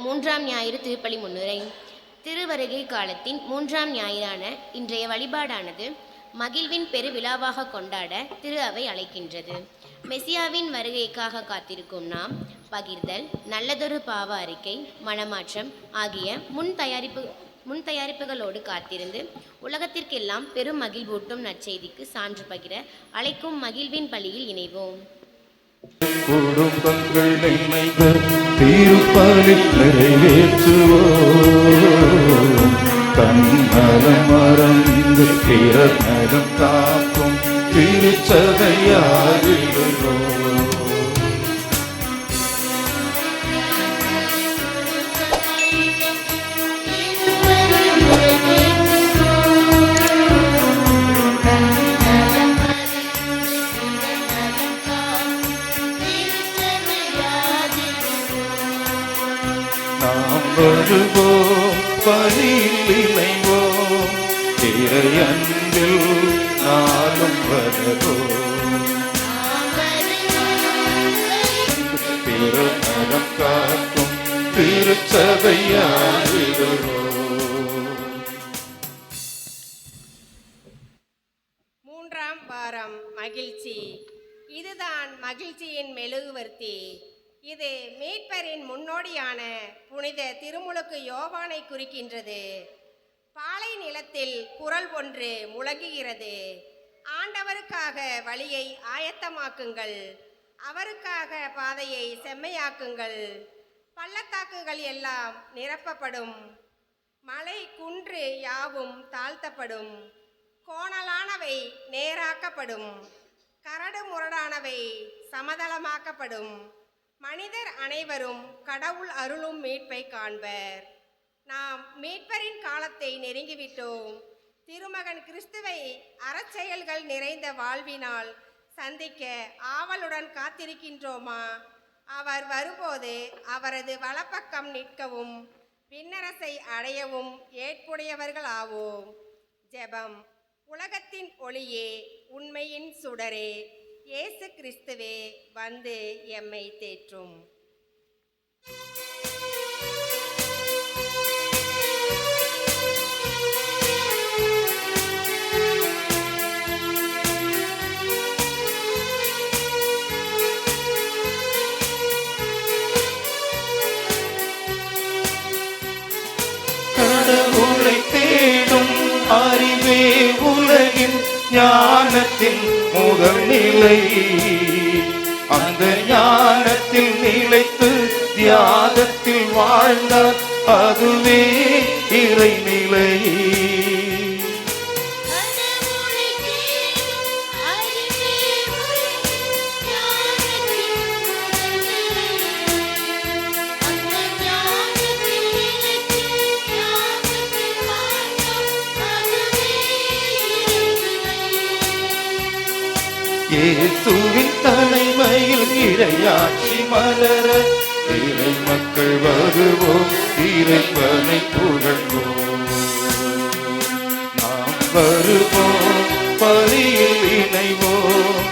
மூன்றாம் ஞாயிறு திருப்பலி முன்னுரை. திருவருகை காலத்தின் மூன்றாம் ஞாயிறான இன்றைய வழிபாடானது மகிழ்வின் பெருவிழாவாக கொண்டாட திரு அவை அழைக்கின்றது. மெசியாவின் வருகைக்காக காத்திருக்கும் நாம் பகிர்தல், நல்லதொரு பாவ அறிக்கை, மனமாற்றம் ஆகிய முன் தயாரிப்புகளோடு காத்திருந்து உலகத்திற்கெல்லாம் பெரும் மகிழ்வூட்டும் நற்செய்திக்கு சான்று பகிர அழைக்கும் மகிழ்வின் பலியில் இணைவோம். குடும்பங்கள் திருப்பலில் நிறைவேற்றுவோம். தன்னலம் மறந்து பிறர் நலம் காக்கும் திருச்சபையாகிடுவோம். வருவோம், பலியில் இணைவோம், இறையன்பில் நாளும் வருவோம். பிறர் நலம் காக்கும் திருச்சபையாகிடுவோம். மூன்றாம் வாரம் மகிழ்ச்சி. இதுதான் மகிழ்ச்சியின் மெழுகுவர்த்தி. இது மீட்பரின் முன்னோடியான புனித திருமுழுக்கு யோவானை குறிக்கின்றது. பாலை நிலத்தில் குரல் ஒன்று முழங்குகிறது: ஆண்டவருக்காக வழியை ஆயத்தமாக்குங்கள், அவருக்காக பாதையை செம்மையாக்குங்கள். பள்ளத்தாக்குகள் எல்லாம் நிரப்பப்படும், மலை குன்று யாவும் தாழ்த்தப்படும், கோணலானவை நேராக்கப்படும், கரடு முரடானவை சமதளமாக்கப்படும். மனிதர் அனைவரும் கடவுள் அருளும் மீட்பை காண்பர். நாம் மீட்பரின் காலத்தை நெருங்கிவிட்டோம். திருமகன் கிறிஸ்துவை அறச்செயல்கள் நிறைந்த வாழ்வினால் சந்திக்க ஆவலுடன் காத்திருக்கின்றோமா? அவர் வரும்போது அவரது வலப்பக்கம் நிற்கவும் விண்ணரசை அடையவும் ஏற்புடையவர்கள் ஆவோம். ஜெபம். உலகத்தின் ஒளியே, உண்மையின் சுடரே, இயேசு கிறிஸ்துவே வந்து எம்மை தேற்றும். கடவுளை தேடும் அறிவே உலகின் ஞானத்தின் முதல் நிலை. அந்த ஞானத்தில் நிலைத்து தியாகத்தில் வாழ்ந்தார், அதுவே இறைநிலை. இயேசுவின் தலைமையில் இறையாட்சி மலர இறை மக்கள் வருவோம், இறைவனை புகழ்வோம். நாம் வருவோம், பலியில் இணைவோம்,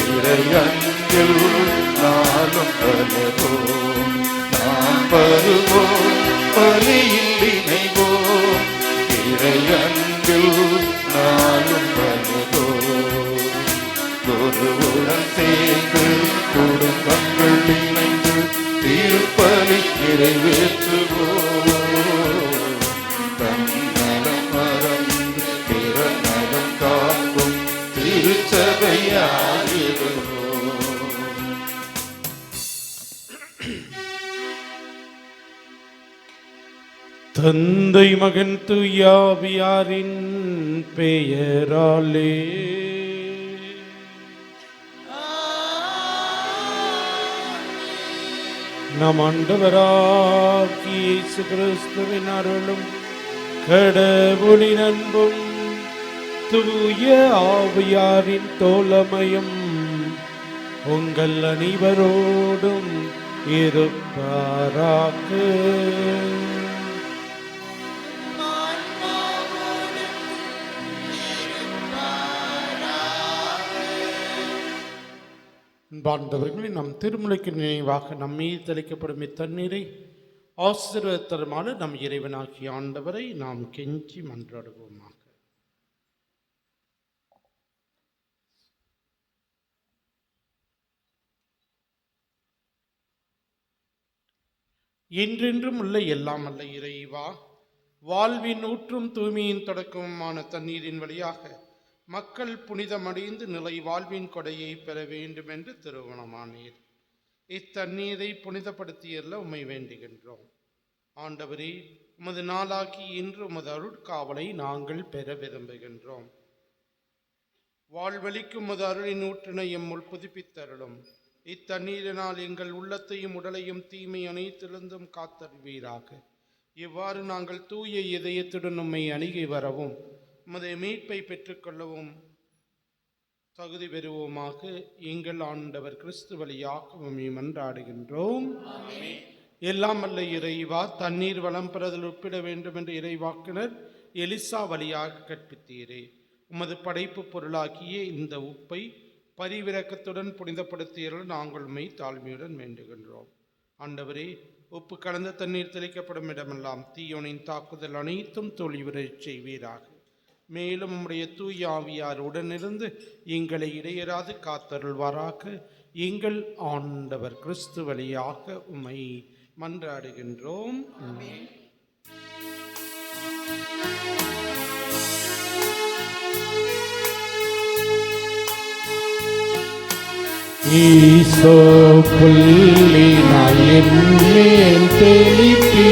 இறையன்பில் நாளும் வளர்வோம். நாம் வருவோம், பலியில் இணைவோம், இறையன்பில் நாளும் வளர்வோம். ஒருவருடன் சேர்ந்து குடும்பங்கள் இணைந்து திருப்பலி நிறைவேற்றுவோம். தன்னலம் மறந்து பிறர் நலம் காக்கும் திருச்சபையாகிடுவோம். தந்தை மகன் தூயாவியாரின் பெயராலே நம் ஆண்டவராகிய இயேசு கிறிஸ்துவின் அருளும் கடவுளின் அன்பும் தூய ஆவியாரின் தோழமையும் உங்கள் அனைவரோடும் இருப்பாராக. அன்பார்ந்தவர்களே, நம் திருமுலைக்கு நினைவாக நம் மீது தெளிக்கப்படும் இத்தண்ணீரை ஆசீர்வாதமான நம் இறைவனாகிய ஆண்டவரை நாம் கெஞ்சி மன்றாடுவோமாக. என்றென்றும் உள்ள எல்லாம் அல்ல இறைவா, வாழ்வின் ஊற்றும் தூய்மையின் தொடக்கமுமான தண்ணீரின் வழியாக மக்கள் புனிதமடைந்து நிலை வாழ்வின் கொடையை பெற வேண்டும் என்று திருமணமானீர். இத்தண்ணீரை புனிதப்படுத்தியல்ல உம்மை வேண்டுகின்றோம். ஆண்டவரே, உமது நாளாக்கி இன்று உமது அருட்காவலை நாங்கள் பெற விரும்புகின்றோம். வாழ்வழிக்கும் உமது அருளின் ஊற்றினை எம்முள் புதுப்பித்தருளும். இத்தண்ணீரினால் எங்கள் உள்ளத்தையும் உடலையும் தீமை அனைத்திலிருந்தும் காத்தருவீராக. இவ்வாறு நாங்கள் தூய இதயத்துடன் உம்மை அணுகி வரவும் உமது மீட்பை பெற்றுக்கொள்ளவும் தகுதி பெறுவோமாக. எங்கள் ஆண்டவர் கிறிஸ்து வழியாக உம்மை மன்றாடுகின்றோம். எல்லாம் அல்ல இறைவா, தண்ணீர் வளம் பெறுதல் ஒப்பிட வேண்டும் என்று இறைவாக்கினர் எலிசா வழியாக கற்பித்தீரே. உமது படைப்பு பொருளாகிய இந்த உப்பை பரிவிரக்கத்துடன் புனிதப்படுத்தியர்கள் நாங்கள் உம்மை தாழ்மையுடன் வேண்டுகின்றோம். ஆண்டவரே, உப்பு கலந்த தண்ணீர் தெளிக்கப்படும் இடமெல்லாம் தீயோனின் தாக்குதல் அனைத்தும் தோல்வியுறச் செய்வீராக. மேலும் உம்முடைய தூய ஆவியார் உடனிருந்து எங்களை இடையராது காத்தருள்வாராக. எங்கள் ஆண்டவர் கிறிஸ்து வழியாக உம்மை மன்றாடுகின்றோம். ஈசோ புள்ளினால் என்மேல் தெளிப்பி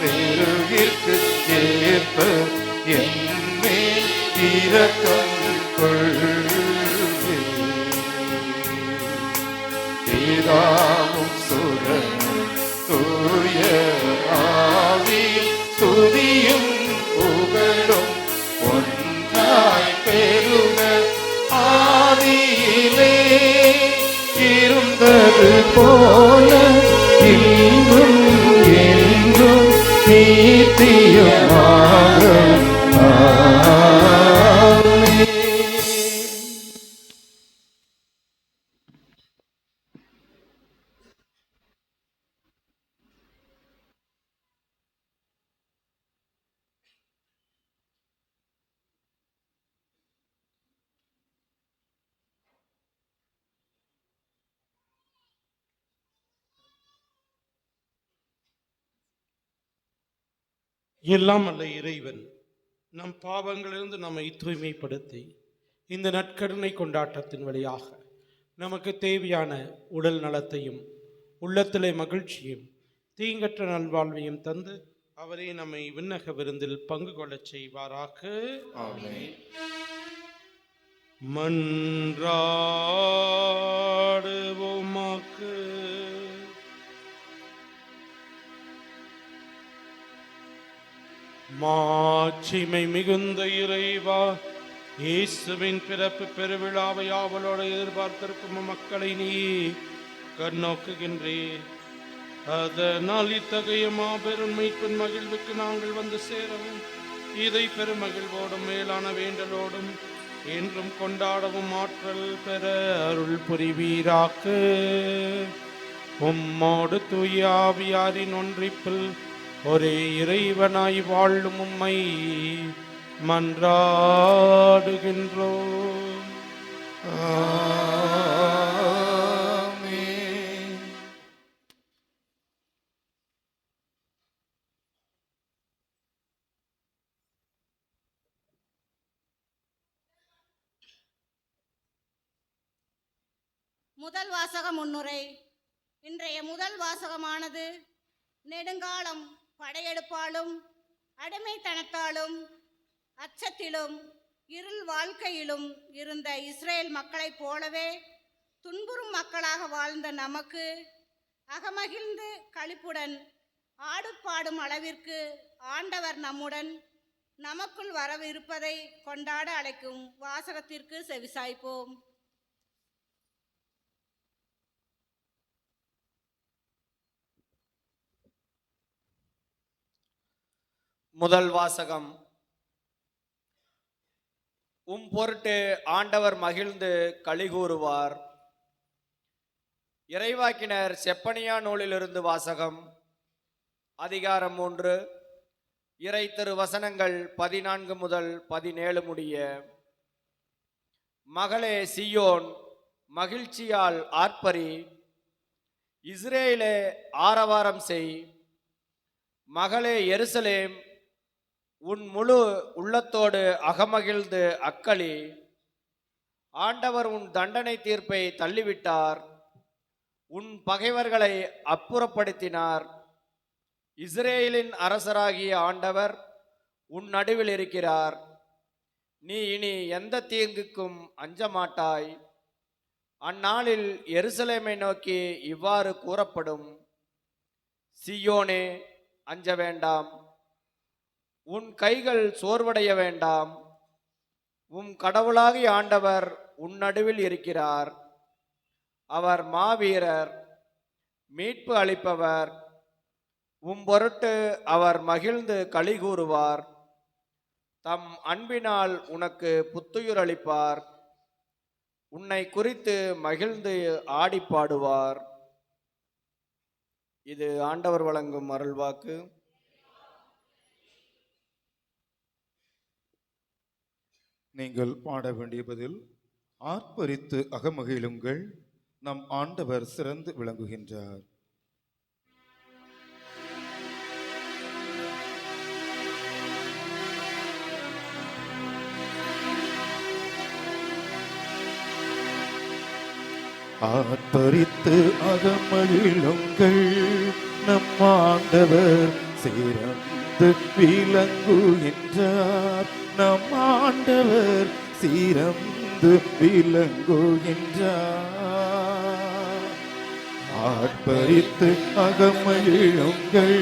திருகிற்கு ஏற்ப என்மேல் இரக்கம் கொள்ளாவும் சுரனும் தூய ஆவி துதியும் புகழும் ஒன்றாய் பெருக ஆதியிலே இருந்தது போல இன்றும் என்றும் நித்தியமாக. எல்லாம் அல்ல இறைவன் நம் பாவங்களிலிருந்து நம்மை தூய்மைப்படுத்தி இந்த நற்கருணை கொண்டாட்டத்தின் வழியாக நமக்கு தேவையான உடல் நலத்தையும் உள்ளத்திலே மகிழ்ச்சியும் தீங்கற்ற நல்வாழ்வையும் தந்து அவரே நம்மை விண்ணக விருந்தில் பங்கு கொள்ளச் செய்வாராக. ஆமென். மன்றாடுவோமாக்கு. மாட்சிமை மிகுந்த இறைவா, இயேசுவின் பிறப்பு பெருவிழாவை ஆவலோடு எதிர்பார்த்திருக்கும் மக்களை நீ கண்ணோக்குகின்றே. அதனால் இத்தகைய மாபெரும் மீட்பின் மகிழ்வுக்கு நாங்கள் வந்து சேரவும் இதை பெருமகிழ்வோடும் மேலான வேண்டலோடும் என்றும் கொண்டாடவும் ஆற்றல் பெற அருள் புரிவீராக. உம்மோடு தூய ஆவியாரின் ஒன்றிப்பில் ஒரே இறைவனாய் வாழும் உம்மை மன்றாடுகின்றோம். ஆமென். முதல் வாசக முன்னுரை. இன்றைய முதல் வாசகமானது நெடுங்காலம் படையெடுப்பாலும் அடிமைத்தனத்தாலும் அச்சத்திலும் இருள் வாழ்க்கையிலும் இருந்த இஸ்ரேல் மக்களைப் போலவே துன்புறும் மக்களாக வாழ்ந்த நமக்கு அகமகிழ்ந்து களிப்புடன் ஆடுபாடும் அளவிற்கு ஆண்டவர் நம்முடன் நமக்குள் வரவிருப்பதை கொண்டாட அழைக்கும் வாசகத்திற்கு செவிசாய்ப்போம். முதல் வாசகம். பொருட்டு ஆண்டவர் மகிழ்ந்து களிகூறுவார். இறைவாக்கினர் செப்பனியா நூலிலிருந்து வாசகம். அதிகாரம் 3, இறை திரு வசனங்கள் 14 முதல் 17 முடிய. மகளே சியோன், மகிழ்ச்சியால் ஆர்ப்பரி, இஸ்ரேலே ஆரவாரம் செய். மகளே எருசலேம், உன் முழு உள்ளத்தோடு அகமகிழ்ந்து அக்களி. ஆண்டவர் உன் தண்டனை தீர்ப்பை தள்ளிவிட்டார், உன் பகைவர்களை அப்புறப்படுத்தினார். இஸ்ரேலின் அரசராகிய ஆண்டவர் உன் நடுவில் இருக்கிறார். நீ இனி எந்த தீங்குக்கும் அஞ்ச மாட்டாய். அந்நாளில் எருசலேமை நோக்கி இவ்வாறு கூறப்படும்: சியோனே, அஞ்ச வேண்டாம், உன் கைகள் சோர்வடைய வேண்டாம். உம் கடவுளாகிய ஆண்டவர் உன் நடுவில் இருக்கிறார். அவர் மாவீரர், மீட்பு அளிப்பவர். பொருட்டு அவர் மகிழ்ந்து களிகூறுவார். தம் அன்பினால் உனக்கு புத்துயிர் அளிப்பார். உன்னை குறித்து மகிழ்ந்து ஆடிப்பாடுவார். இது ஆண்டவர் வழங்கும் அருள்வாக்கு. நீங்கள் பாட வேண்டிய பதில்: ஆர்ப்பரித்து அகமகிழுங்கள், நம் ஆண்டவர் சிறந்து விளங்குகின்றார். ஆர்ப்பரித்து அகமகிழுங்கள், நம் ஆண்டவர் சிறந்து விளங்குகின்றார். நம் ஆண்டவர் சிறந்து விளங்குகின்றார். ஆர்ப்பரித்து அகமகிழுங்கள்,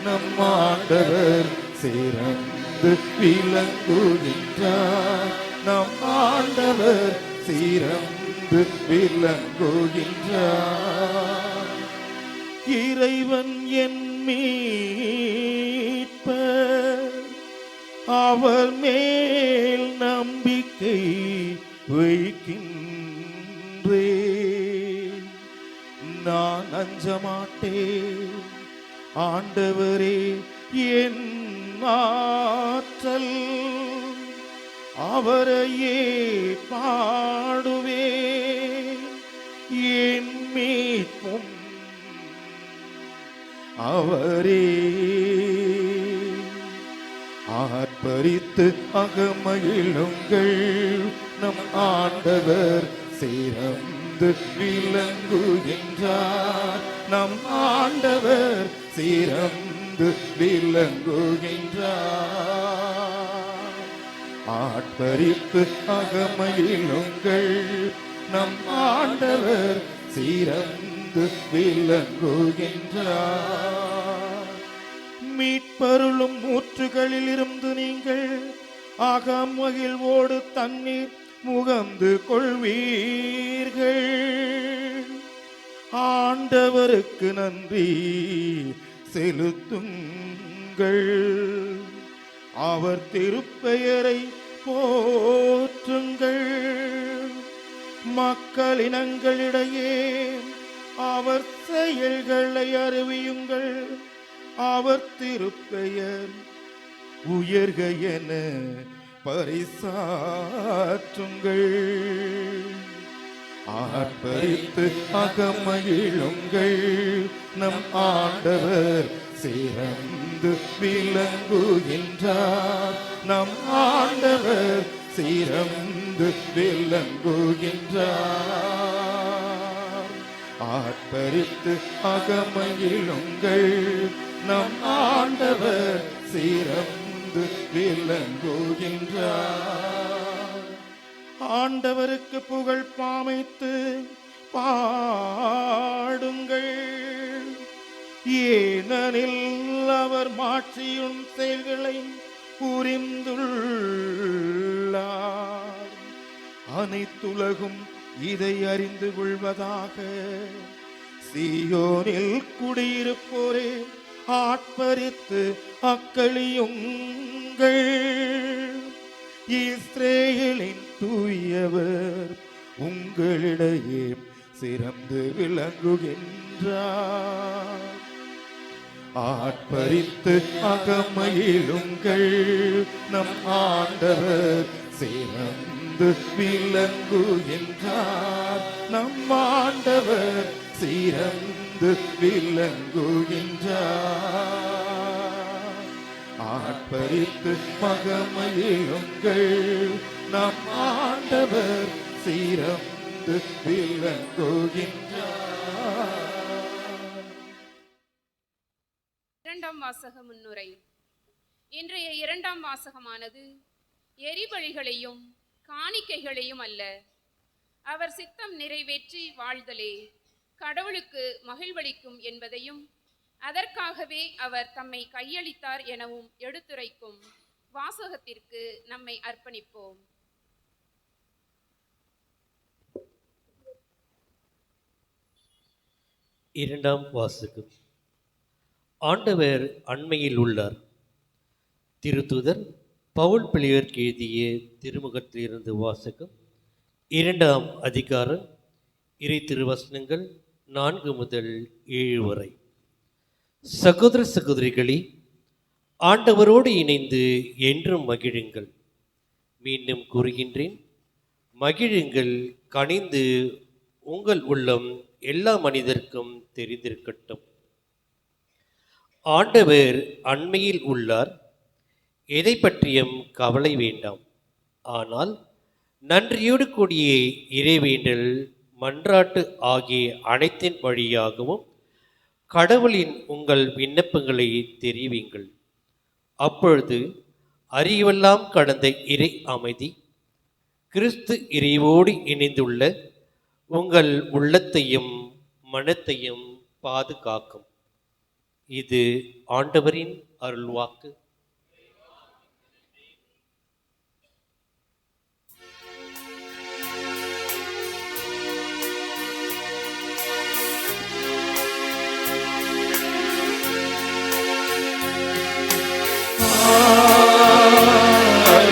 நம் ஆண்டவர் சிறந்து விளங்குகின்றார். நம் ஆண்டவர் சிறந்து விளங்குகின்றார். இறைவன் என் மீட்பர், அவர் மேல் நம்பிக்கை வைக்கின்றேன். நான் அஞ்ச மாட்டேன், ஆண்டவரே என் ஆற்றல். அவரையே பாடுவேன், என் மீட்பும் அவரே. ஆர்ப்பரித்து அகமகிழுங்கள், நம் ஆண்டவர் சிறந்து விளங்குகின்றார். நம் ஆண்டவர் சிறந்து விளங்குகின்றார். ஆர்ப்பரித்து அகமகிழுங்கள், நம் ஆண்டவர் சிறந்து விளங்குகின்றார். மீட்பருளும் ஊற்றுகளில் இருந்து நீங்கள் அகமகிழ்வோடு தண்ணீர் முகந்து கொள்வீர்கள். ஆண்டவருக்கு நன்றி செலுத்துங்கள், அவர் திருப்பெயரை போற்றுங்கள். மக்களினங்களிடையே அவர் செயல்களை அறிவியுங்கள். அவர் திருப்பெயர் உயர்க என பரிசாற்றுங்கள். ஆர்ப்பரித்து அகமகிழுங்கள், நம் ஆண்டவர் சிறந்து விளங்குகின்றார். நம் ஆண்டவர் சிறந்து விளங்குகின்றார். ஆர்ப்பரித்து அகமகிழுங்கள், நம் ஆண்டவர் சிறந்து விளங்குகின்றார். ஆண்டவருக்கு புகழ் பாமைத்து பாடுங்கள். ஏனெனில் அவர் மாட்சியும் செயல்களை புரிந்துள்ளார். அனைத்துலகும் இதை அறிந்து கொள்வதாக. சீயோனில் குடியிருப்போரே, ஆட்பரித்து அக்களியுங்கள். இஸ்ரேலின் தூயவர் உங்களிடையே சிறந்து விளங்குகின்றார். ஆட்பரித்து அகமகிழுங்கள், நம் ஆண்டவர் சிறந்து விளங்குகின்றார். நம் ஆண்டவர் சிறந்து விளங்குகின்றார். ஆட்பரித்து மகமகிழுங்கள், நம் ஆண்டவர் சிறந்து விளங்குகின்றார். இரண்டாம் வாசக முன்னுரை. இன்றைய இரண்டாம் வாசகமானது எரிபலிகளையும் காணிக்கைகளையும் அல்ல, அவர் சித்தம் நிறைவேற்றி வாழ்தலே கடவுளுக்கு மகிழ்வளிக்கும் என்பதையும், அதற்காகவே அவர் தம்மை கையளித்தார் எனவும் எடுத்துரைக்கும் வாசகத்திற்கு நம்மை அர்ப்பணிப்போம். இரண்டாம் வாசகம். ஆண்டவர் அண்மையில் உள்ளார். திருத்தூதர் பவுல் பிள்ளையருக்கு எழுதிய திருமுகத்திலிருந்து வாசகம். 2ஆம் அதிகாரம், இறை திருவசனங்கள் 4 முதல் 7 வரை. சகோதர சகோதரிகளே, ஆண்டவரோடு இணைந்து என்றும் மகிழுங்கள். மீண்டும் கூறுகின்றேன், மகிழுங்கள். கனிந்து உங்கள் உள்ளம் எல்லா மனிதர்க்கும் தெரிந்திருக்கட்டும். ஆண்டவர் அண்மையில் உள்ளார். எதை பற்றியும் கவலை வேண்டாம். ஆனால் நன்றியோடு கூடிய இறைவேண்டல், மன்றாட்டு ஆகிய அனைத்தின் வழியாகவும் கடவுளின் உங்கள் விண்ணப்பங்களை தெரிவிங்கள். அப்பொழுது அறிவெல்லாம் கடந்த இறை அமைதி கிறிஸ்து இறைவோடு இணைந்துள்ள உங்கள் உள்ளத்தையும் மனத்தையும் பாதுகாக்கும். இது ஆண்டவரின் அருள்வாக்கு.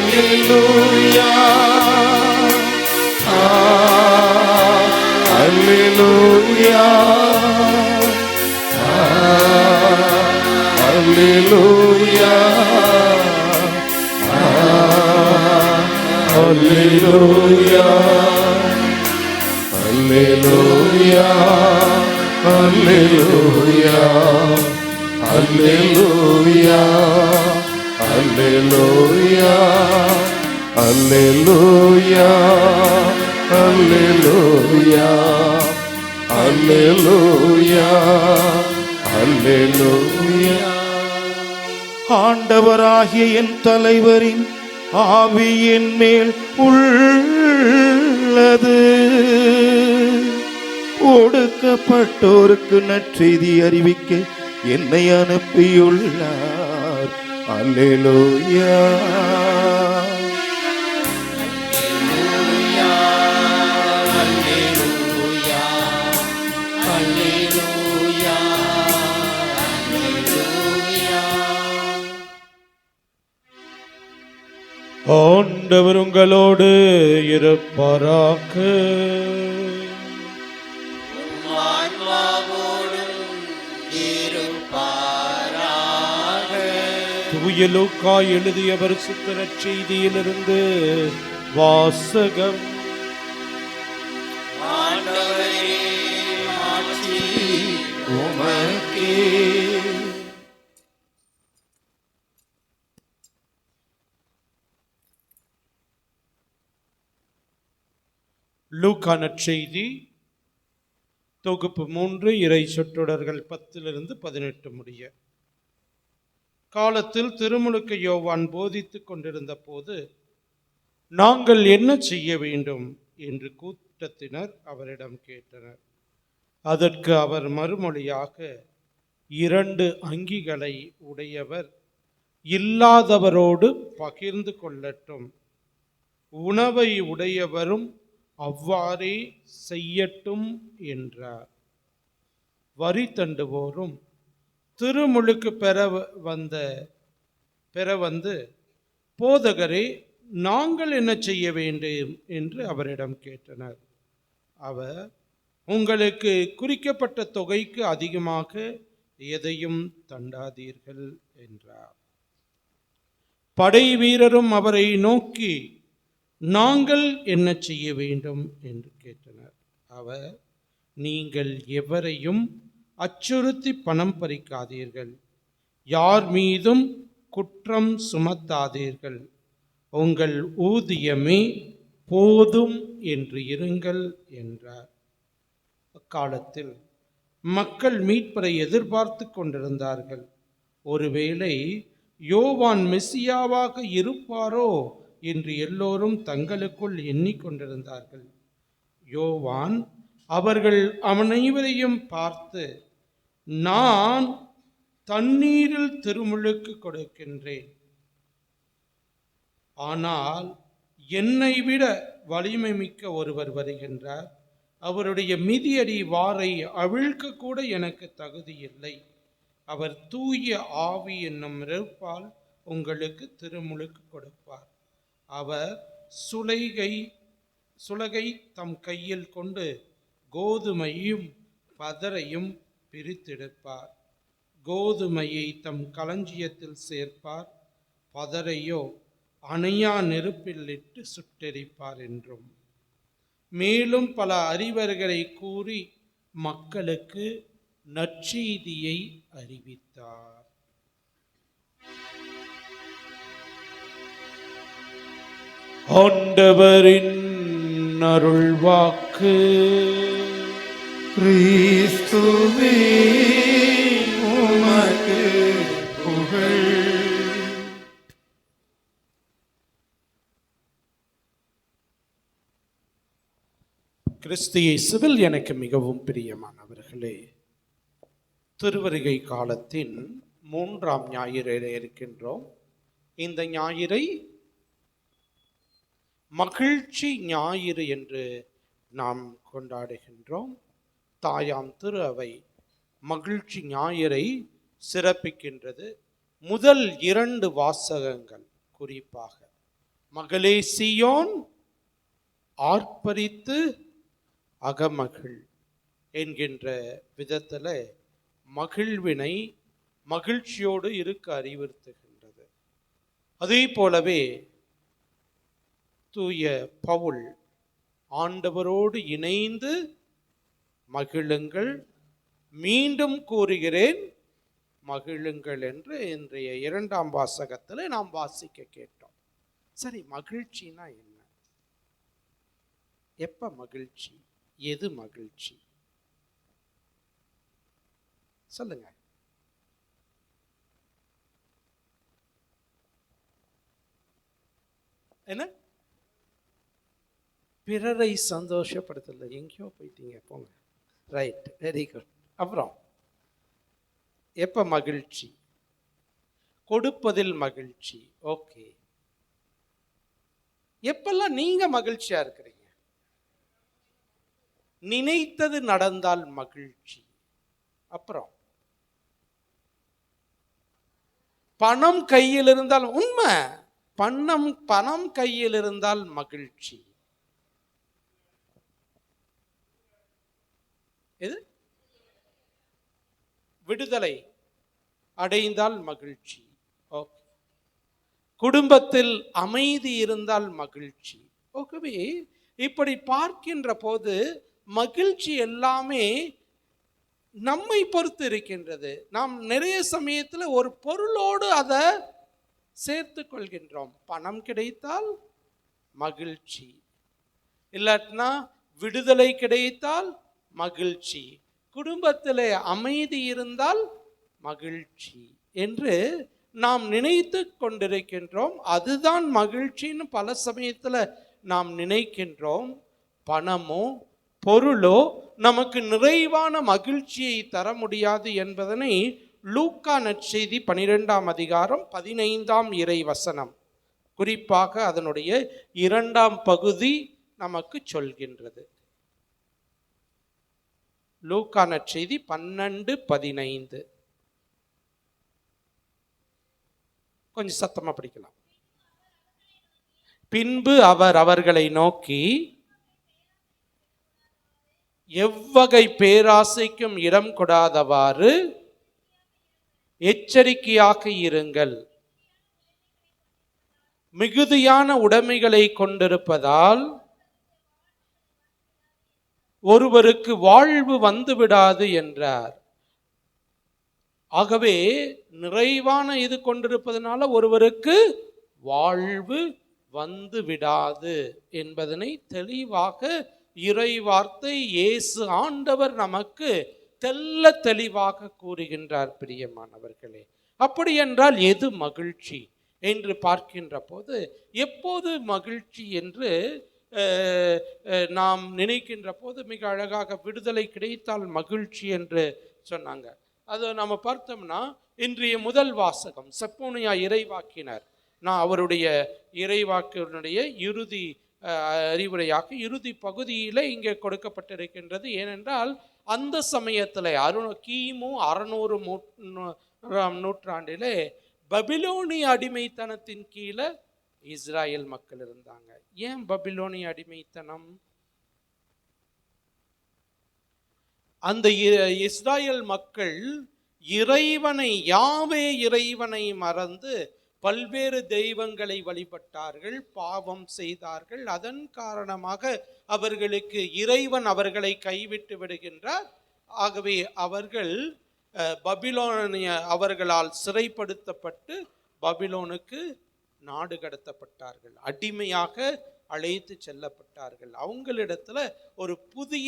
Hallelujah. Hallelujah. Hallelujah. Hallelujah. Hallelujah. Hallelujah. Hallelujah. Hallelujah. Hallelujah. Hallelujah. Hallelujah. Hallelujah. ஆண்டவராகிய என் தலைவரின் ஆவியின் மேல் உள்ளது. ஒடுக்கப்பட்டோருக்கு நற்செய்தி அறிவிக்க என்னை அனுப்பியுள்ளார். அல்லேலூயா. ஆண்டவர் உங்களோடு இருப்பாராக. தூய லூக்கா எழுதிய பரிசுத்த நற்செய்தியிலிருந்து வாசகம். உமக்கே. லூக்கா நற்செய்தி தொகுப்பு 3, இறை சொற்றொடர்கள் 10 18 முடிய. காலத்தில் திருமுழுக்கு யோவான் போதித்துக் கொண்டிருந்த போது, நாங்கள் என்ன செய்ய வேண்டும் என்று கூட்டத்தினர் அவரிடம் கேட்டனர். அதற்கு அவர் மறுமொழியாக, 2 அங்கிகளை உடையவர் இல்லாதவரோடு பகிர்ந்து கொள்ளட்டும். உணவை உடையவரும் அவ்வாறே செய்யட்டும் என்றார். வரி தண்டுவோரும் திருமுழுக்கு பெற வந்து போதகரே, நாங்கள் என்ன செய்ய வேண்டும் என்று அவரிடம் கேட்டனர். அவர், உங்களுக்கு குறிக்கப்பட்ட தொகைக்கு அதிகமாக எதையும் தண்டாதீர்கள் என்றார். படை வீரரும் அவரை நோக்கி, நாங்கள் என்ன செய்ய வேண்டும் என்று கேட்டனர். அவர், நீங்கள் எவரையும் அச்சுறுத்தி பணம் பறிக்காதீர்கள், யார் மீதும் குற்றம் சுமத்தாதீர்கள், உங்கள் ஊதியமே போதும் என்று இருங்கள் என்றார். அக்காலத்தில் மக்கள் மீட்பரை எதிர்பார்த்து கொண்டிருந்தார்கள். ஒருவேளை யோவான் மெசியாவாக இருப்பாரோ என்று எல்லோரும் தங்களுக்குள் எண்ணிக்கொண்டிருந்தார்கள். யோவான் அவர்கள் அனைவரையும் பார்த்து, நான் தண்ணீரில் திருமுழுக்கு கொடுக்கின்றேன், ஆனால் என்னை விட வலிமை மிக்க ஒருவர் வருகின்றார், அவருடைய மிதியடி வாரை அவிழ்க்க கூட எனக்கு தகுதி இல்லை. அவர் தூய ஆவி என்னும் நெருப்பால் உங்களுக்கு திருமுழுக்கு கொடுப்பார். அவர் சுலகை தம் கையில் கொண்டு கோதுமையும் பதரையும் பிரித்தெடுப்பார். கோதுமையை தம் களஞ்சியத்தில் சேர்ப்பார், பதரையோ அணையா நெருப்பில் இட்டு சுட்டெரிப்பார் என்றும் மேலும் பல அறிவர்களை கூறி மக்களுக்கு நற்செய்தியை அறிவித்தார். ஆண்டவரின் அருள்வாக்கு. கிறிஸ்துவே உமக்கு புகழ். கிறிஸ்து இயேசுவில் எனக்கு மிகவும் பிரியமானவர்களே, திருவருகை காலத்தின் 3ஆம் ஞாயிறில் இருக்கின்றோம். இந்த ஞாயிறை மகிழ்ச்சி ஞாயிறு என்று நாம் கொண்டாடுகின்றோம். தாயாம் திரு அவை மகிழ்ச்சி ஞாயிறை சிறப்பிக்கின்றது. முதல் 2 வாசகங்கள் குறிப்பாக மகளே சீயோன் ஆர்ப்பரித்து அகமகிழ் என்கின்ற விதத்தில் மகிழ்வினை மகிழ்ச்சியோடு இருக்க அறிவுறுத்துகின்றது. அதே போலவே தூய பவுல் ஆண்டவரோடு இணைந்து மகிழுங்கள், மீண்டும் கூறுகிறேன் மகிழுங்கள் என்று இன்றைய 2ஆம் வாசகத்தில் நாம் வாசிக்க கேட்டோம். சரி, மகிழ்ச்சினா என்ன? எப்ப மகிழ்ச்சி? எது மகிழ்ச்சி? சொல்லுங்க. என்ன? பிறரை சந்தோஷப்படுத்தல. எங்கேயோ போயிட்டீங்க, போங்க. Right, very good. அப்புறம் எப்ப மகிழ்ச்சி? கொடுப்பதில் மகிழ்ச்சி. ஓகே. எப்பெல்லாம் நீங்க மகிழ்ச்சியா இருக்கிறீங்க? நினைத்தது நடந்தால் மகிழ்ச்சி. அப்புறம் பணம் கையில் இருந்தால், உண்மை, பணம் கையில் இருந்தால் மகிழ்ச்சி. எது? விடுதலை அடைந்தால் மகிழ்ச்சி. ஓகே. குடும்பத்தில் அமைதி இருந்தால் மகிழ்ச்சி. ஓகே. இப்படி பார்க்கின்ற போது மகிழ்ச்சி எல்லாமே நம்மை பொறுத்து இருக்கின்றது. நாம் நிறைய சமயத்தில் ஒரு பொருளோடு அதை சேர்த்து கொள்கின்றோம். பணம் கிடைத்தால் மகிழ்ச்சி, இல்லாட்டினா விடுதலை கிடைத்தால் மகிழ்ச்சி, குடும்பத்தில் அமைதி இருந்தால் மகிழ்ச்சி என்று நாம் நினைத்து கொண்டிருக்கின்றோம். அதுதான் மகிழ்ச்சின்னு பல சமயத்தில் நாம் நினைக்கின்றோம். பணமோ பொருளோ நமக்கு நிறைவான மகிழ்ச்சியை தர முடியாது என்பதனை லூக்கா நற்செய்தி 12ஆம் அதிகாரம் 15ஆம் இறை வசனம், குறிப்பாக அதனுடைய 2ஆம் பகுதி நமக்கு சொல்கின்றது. லூக்கா நற்செய்தி 12:15. கொஞ்சம் சத்தமா படிக்கலாம். பின்பு அவர் அவர்களை நோக்கி, எவ்வகை பேராசைக்கும் இடம் கொடாதவாறு எச்சரிக்கையாக இருங்கள். மிகுதியான உடைமைகளை கொண்டிருப்பதால் ஒருவருக்கு வாழ்வு வந்துவிடாது என்றார். ஆகவே நிறைவான இது கொண்டிருப்பதனால ஒருவருக்கு வாழ்வு வந்து விடாது என்பதனை தெளிவாக இறை வார்த்தை இயேசு ஆண்டவர் நமக்கு தெல்ல தெளிவாக கூறுகின்றார். பிரியமானவர்களே, அப்படி என்றால் எது மகிழ்ச்சி என்று பார்க்கின்ற போது, எப்போது மகிழ்ச்சி என்று நாம் நினைக்கின்ற போது மிக அழகாக விடுதலை கிடைத்தால் மகிழ்ச்சி என்று சொன்னாங்க. அதை நம்ம பார்த்தோம்னா இன்றைய முதல் வாசகம் செப்போனியா இறைவாக்கினர், நான் அவருடைய இறைவாக்கினுடைய இறுதி அறிவுரையாக இறுதி பகுதியில் இங்கே கொடுக்கப்பட்டிருக்கின்றது. ஏனென்றால் அந்த சமயத்தில் கிமு 600 நூற்றாண்டிலே பபிலோனிய அடிமைத்தனத்தின் கீழே இஸ்ராயல் மக்கள் இருந்தாங்க. ஏன் பபிலோனிய அடிமைத்தனம்? அந்த இஸ்ராயல் மக்கள் இறைவனை, யாவே இறைவனை மறந்து பல்வேறு தெய்வங்களை வழிபட்டார்கள், பாவம் செய்தார்கள். அதன் காரணமாக அவர்களுக்கு இறைவன் அவர்களை கைவிட்டு விடுகின்றார். ஆகவே அவர்கள் பபிலோனிய அவர்களால் சிறைப்படுத்தப்பட்டு பபிலோனுக்கு நாடு கடத்தப்பட்டார்கள், அடிமையாக அழைத்து செல்லப்பட்டார்கள். அவங்களிடத்துல ஒரு புதிய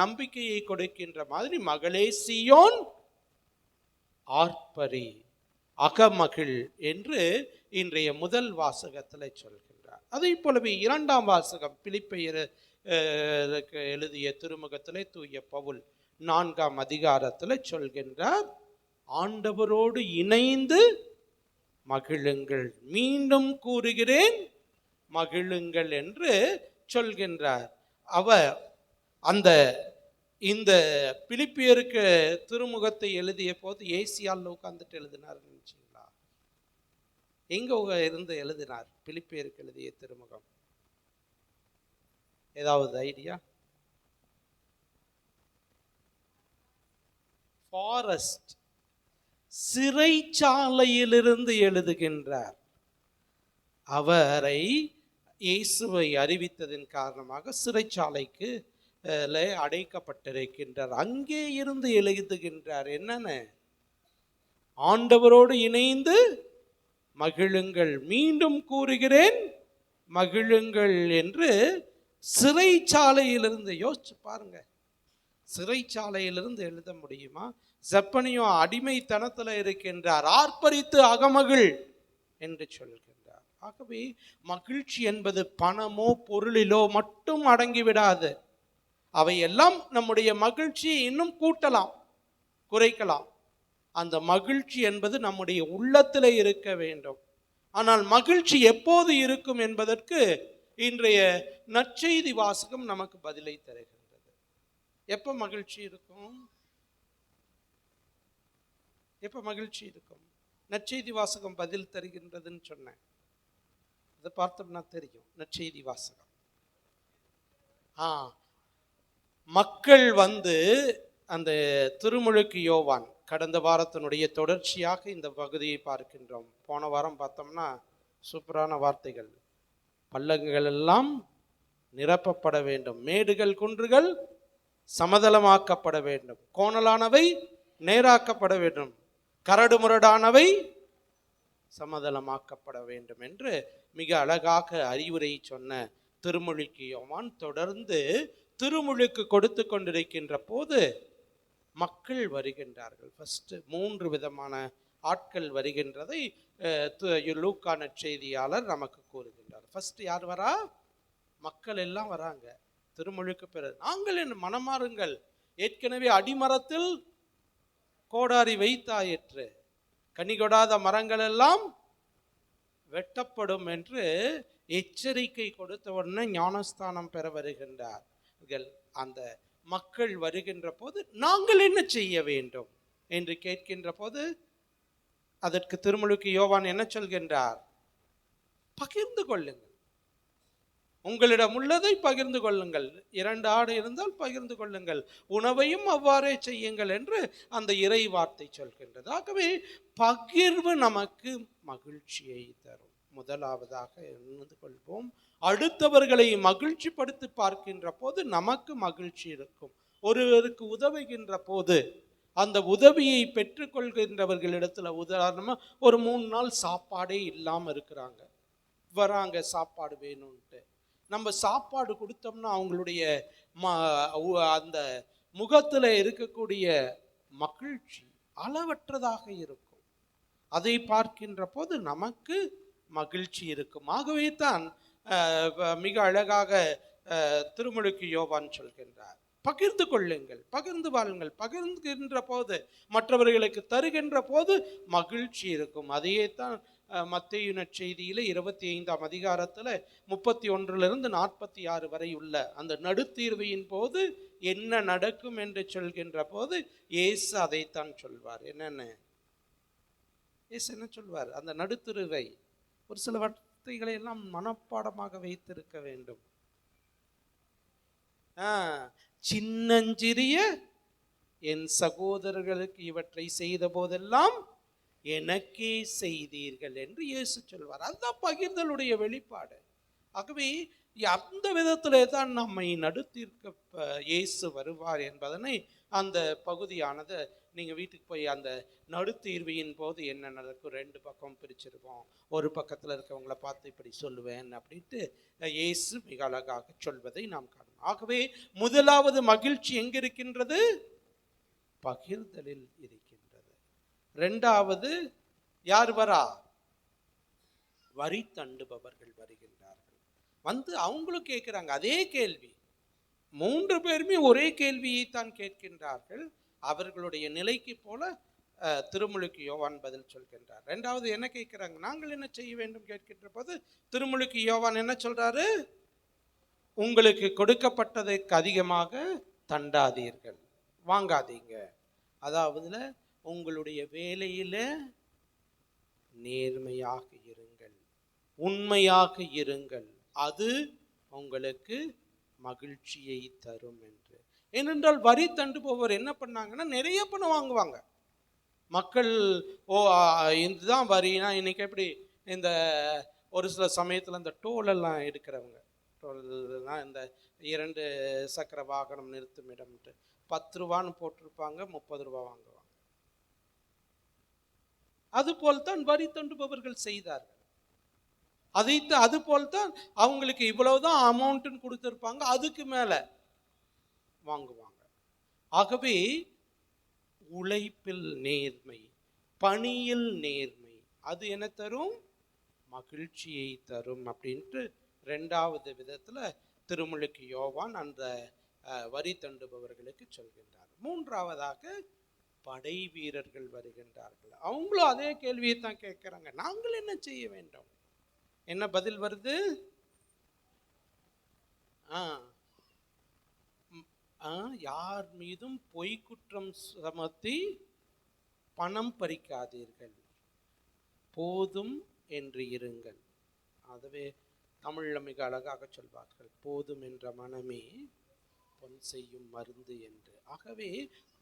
நம்பிக்கையை கொடுக்கின்ற மாதிரி, மகளே சீயோன் ஆர்ப்பரி, அகமகிழ் என்று இன்றைய முதல் வாசகத்தில் சொல்கின்றார். அதே போலவே 2ஆம் வாசகம் பிலிப்பியருக்கு எழுதிய திருமுகத்திலே தூய பவுல் 4ஆம் அதிகாரத்தில் சொல்கின்றார், ஆண்டவரோடு இணைந்து மகிழுங்கள், மீண்டும் கூறுகிறேன் மகிழுங்கள் என்று சொல்கின்றார். அவர் இந்த பிலிப்பியருக்கு திருமுகத்தை எழுதிய போது ஏசியால் உட்கார்ந்துட்டு எழுதினார் நினைச்சீங்களா? எங்க இருந்து எழுதினார் பிலிப்பியருக்கு எழுதிய திருமுகம்? ஏதாவது ஐடியா? ஃபாரஸ்ட், சிறைச்சாலையிலிருந்து எழுதுகின்றார். அவரை இயேசுவை அறிவித்ததன் காரணமாக சிறைச்சாலைக்கு அடைக்கப்பட்டிருக்கின்றார். அங்கே இருந்து எழுதுகின்றார். என்னென்ன? ஆண்டவரோடு இணைந்து மகிழுங்கள், மீண்டும் கூறுகிறேன் மகிழுங்கள் என்று சிறைச்சாலையிலிருந்து. யோசிச்சு பாருங்க, சிறைச்சாலையிலிருந்து எழுத முடியுமா? செப்பனியோ அடிமைத்தனத்தில் இருக்கின்றார், ஆர்ப்பரித்து அகமகிழ் என்று சொல்கின்றார். ஆகவே மகிழ்ச்சி என்பது பணமோ பொருளிலோ மட்டும் அடங்கிவிடாது. அவையெல்லாம் நம்முடைய மகிழ்ச்சியை இன்னும் கூட்டலாம், குறைக்கலாம். அந்த மகிழ்ச்சி என்பது நம்முடைய உள்ளத்தில் இருக்க வேண்டும். ஆனால் மகிழ்ச்சி எப்போது இருக்கும் என்பதற்கு இன்றைய நற்செய்தி வாசகம் நமக்கு பதிலை தருகின்றது. எப்ப மகிழ்ச்சி இருக்கும்? எப்ப மகிழ்ச்சி இருக்கும்? நற்செய்தி வாசகம் பதில் தருகின்றதுன்னு சொன்னேன். அதை பார்த்தோம்னா தெரியும். நற்செய்தி வாசகம், மக்கள் அந்த திருமுழுக்கு யோவான், கடந்த வாரத்தினுடைய தொடர்ச்சியாக இந்த பகுதியை பார்க்கின்றோம். போன வாரம் பார்த்தோம்னா சூப்பரான வார்த்தைகள். பள்ளங்கள் எல்லாம் நிரப்பப்பட வேண்டும், மேடுகள் குன்றுகள் சமதளமாக்கப்பட வேண்டும், கோணலானவை நேராக்கப்பட வேண்டும், கரடு முரடானவை சமதளமாக்கப்பட வேண்டும் என்று மிக அழகாக அறிவுரை சொன்ன திருமுழுக்கு யோவான் தொடர்ந்து திருமுழுக்கு கொடுத்து கொண்டிருக்கின்ற போது மக்கள் வருகின்றார்கள். ஃபர்ஸ்ட் 3 விதமான ஆட்கள் வருகின்றதை லூக்கா நற்செய்தியாளர் நமக்கு கூறுகின்றார். ஃபர்ஸ்ட் யார் வரா? மக்கள் எல்லாம் வராங்க. திருமுழுக்கு பெற நாங்கள் என்ன மனமாறுங்கள், ஏற்கனவே அடிமரத்தில் கோடாரி வைத்தாயிற்று, கனி கொடாத மரங்கள் எல்லாம் வெட்டப்படும் என்று எச்சரிக்கை கொடுத்த உடனே ஞானஸ்தானம் பெற வருகின்றார்கள். அந்த மக்கள் வருகின்ற போது நாங்கள் என்ன செய்ய வேண்டும் என்று கேட்கின்ற போது அதற்கு திருமுழுக்கு யோவான் என்ன சொல்கின்றார்? பகிர்ந்து கொள்ளுங்கள், உங்களிடம் உள்ளதை பகிர்ந்து கொள்ளுங்கள். 2 ஆடு இருந்தால் பகிர்ந்து கொள்ளுங்கள், உணவையும் அவ்வாறே செய்யுங்கள் என்று அந்த இறை வார்த்தை சொல்கின்றது. ஆகவே பகிர்வு நமக்கு மகிழ்ச்சியை தரும். முதலாவதாக உணர்ந்து கொள்வோம், அடுத்தவர்களை மகிழ்ச்சிப்படுத்தி பார்க்கின்ற போது நமக்கு மகிழ்ச்சி இருக்கும். ஒருவருக்கு உதவுகின்ற போது அந்த உதவியை பெற்றுக்கொள்கின்றவர்களிடத்துல, உதாரணமா ஒரு 3 நாள் சாப்பாடே இல்லாமல் இருக்கிறாங்க, வராங்க சாப்பாடு வேணும்ன்ட்டு, நம்ம சாப்பாடு கொடுத்தோம்னா அவங்களுடைய அந்த முகத்தில் இருக்கக்கூடிய மகிழ்ச்சி அளவற்றதாக இருக்கும். அதை பார்க்கின்ற போது நமக்கு மகிழ்ச்சி இருக்கும். ஆகவே தான் மிக அழகாக திருமுழுக்கு யோவான் சொல்கின்றார், பகிர்ந்து கொள்ளுங்கள், பகிர்ந்து வாழுங்கள். பகிர்ந்துகின்ற போது, மற்றவர்களுக்கு தருகின்ற போது மகிழ்ச்சி இருக்கும். அதையே தான் மத்தேயு நற்செய்தியில 25ஆம் அதிகாரத்தில் 31 - 46 வரை உள்ள அந்த நடுத்தீர்வையின் போது என்ன நடக்கும் என்று சொல்கின்ற போது இயேசு அதைத்தான் சொல்வார். என்னென்ன இயேசு என்ன சொல்வார்? அந்த நடுத்தீர்வை ஒரு சில வார்த்தைகளை எல்லாம் மனப்பாடமாக வைத்திருக்க வேண்டும். சின்னஞ்சிறிய என் சகோதரர்களுக்கு இவற்றை செய்த போதெல்லாம் எனக்கே செய்தீர்கள் என்று இயேசு சொல்வார். அதுதான் பகிர்தலுடைய வெளிப்பாடு. ஆகவே அந்த விதத்திலே தான் நம்மை நடுத்திருக்க இயேசு வருவார் என்பதனை அந்த பகுதியானது நீங்கள் வீட்டுக்கு போய் அந்த நடுத்தீர்வையின் போது என்ன நடக்கும் 2 பக்கம் பிரிச்சிருக்கோம், ஒரு பக்கத்தில் இருக்கவங்களை பார்த்து இப்படி சொல்லுவேன் அப்படின்ட்டு இயேசு மிக அழகாக சொல்வதை நாம் காணலாம். ஆகவே முதலாவது மகிழ்ச்சி எங்க இருக்கின்றது? பகிர்தலில் இருக்கின்றது. 2வது யார் வரா? வரி தண்டுபவர்கள் வருகின்றார்கள். வந்து அவங்களும் கேட்கிறாங்க அதே கேள்வி. 3 பேருமே ஒரே கேள்வியை தான் கேட்கின்றார்கள். அவர்களுடைய நிலைக்கு போல திருமுழுக்கு யோவான் பதில் சொல்கின்றார். 2வது என்ன கேட்கிறாங்க? நாங்கள் என்ன செய்ய வேண்டும் கேட்கின்ற போது திருமுழுக்கு யோவான் என்ன சொல்றாரு? உங்களுக்கு கொடுக்கப்பட்டதற்கு அதிகமாக தண்டாதீர்கள், வாங்காதீங்க. அதாவது உங்களுடைய வேலையில நேர்மையாக இருங்கள், உண்மையாக இருங்கள், அது உங்களுக்கு மகிழ்ச்சியை தரும் என்று. ஏனென்றால் வரி தண்டுபவர் என்ன பண்ணாங்கன்னா நிறைய பணம் வாங்குவாங்க. மக்கள் இதுதான் வரினா இன்னைக்கு எப்படி இந்த ஒரு சில சமயத்தில் இந்த டோலெல்லாம் எடுக்கிறவங்க, டோல்லாம் இந்த 2 சக்கர வாகனம் நிறுத்தும் இடம்ட்டு 10 ரூபான்னு போட்டிருப்பாங்க, 30 ரூபா வாங்குவாங்க. அதுபோல்தான் வரி தண்டுபவர்கள் செய்தார்கள். அதுபோல்தான் அவங்களுக்கு இவ்வளவுதான் அமௌண்ட்னு கொடுத்திருப்பாங்க, அதுக்கு மேல வாங்குவாங்க. ஆகவே உழைப்பில் நேர்மை, பணியில் நேர்மை, அது என்ன தரும்? மகிழ்ச்சியை தரும் அப்படின்ட்டு 2வது விதத்துல திருமுழுக்கு யோவான் அந்த வரி தண்டுபவர்களுக்கு சொல்கின்றார். 3வதாக படை வீரர்கள் வருகின்றார்கள். அவங்களும் அதே கேள்வியை தான் கேட்கிறாங்க, நாங்கள் என்ன செய்ய வேண்டும்? என்ன பதில் வருது? யார் மீதும் பொய் குற்றம் சுமத்தி பணம் பறிக்காதீர்கள், போதும் என்று இருங்கள். அதுவே தமிழ்ல மிக அழகாக சொல்வார்கள், போதும் என்ற மனமே பொன் செய்யும் மருந்து என்று. ஆகவே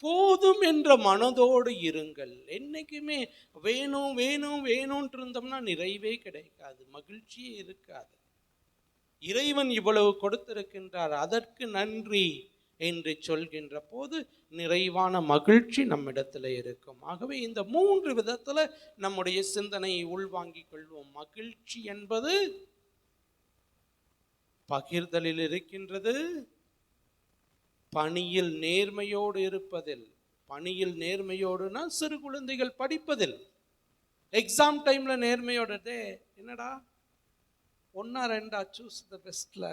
போதும் என்ற மனதோடு இருங்கள். என்னைக்குமே வேணும் வேணும் வேணும்னு இருந்தோம்னா நிறைவே கிடைக்காது, மகிழ்ச்சியே இருக்காது. இறைவன் இவ்வளவு கொடுத்திருக்கின்றார், அதற்கு நன்றி என்று சொல்கின்ற போது நிறைவான மகிழ்ச்சி நம்மிடத்தில் இருக்கும். ஆகவே இந்த 3 விதத்துல நம்முடைய சிந்தனையை உள்வாங்கிக் கொள்வோம். மகிழ்ச்சி என்பது பகிர்தலில் இருக்கின்றது, பணியில் நேர்மையோடு இருப்பதில். பணியில் நேர்மையோடுனா சிறு குழந்தைகள் படிப்பதில், எக்ஸாம் டைம்ல நேர்மையோடு என்னடா 1 or 2 சூஸ் த பெஸ்ட்ல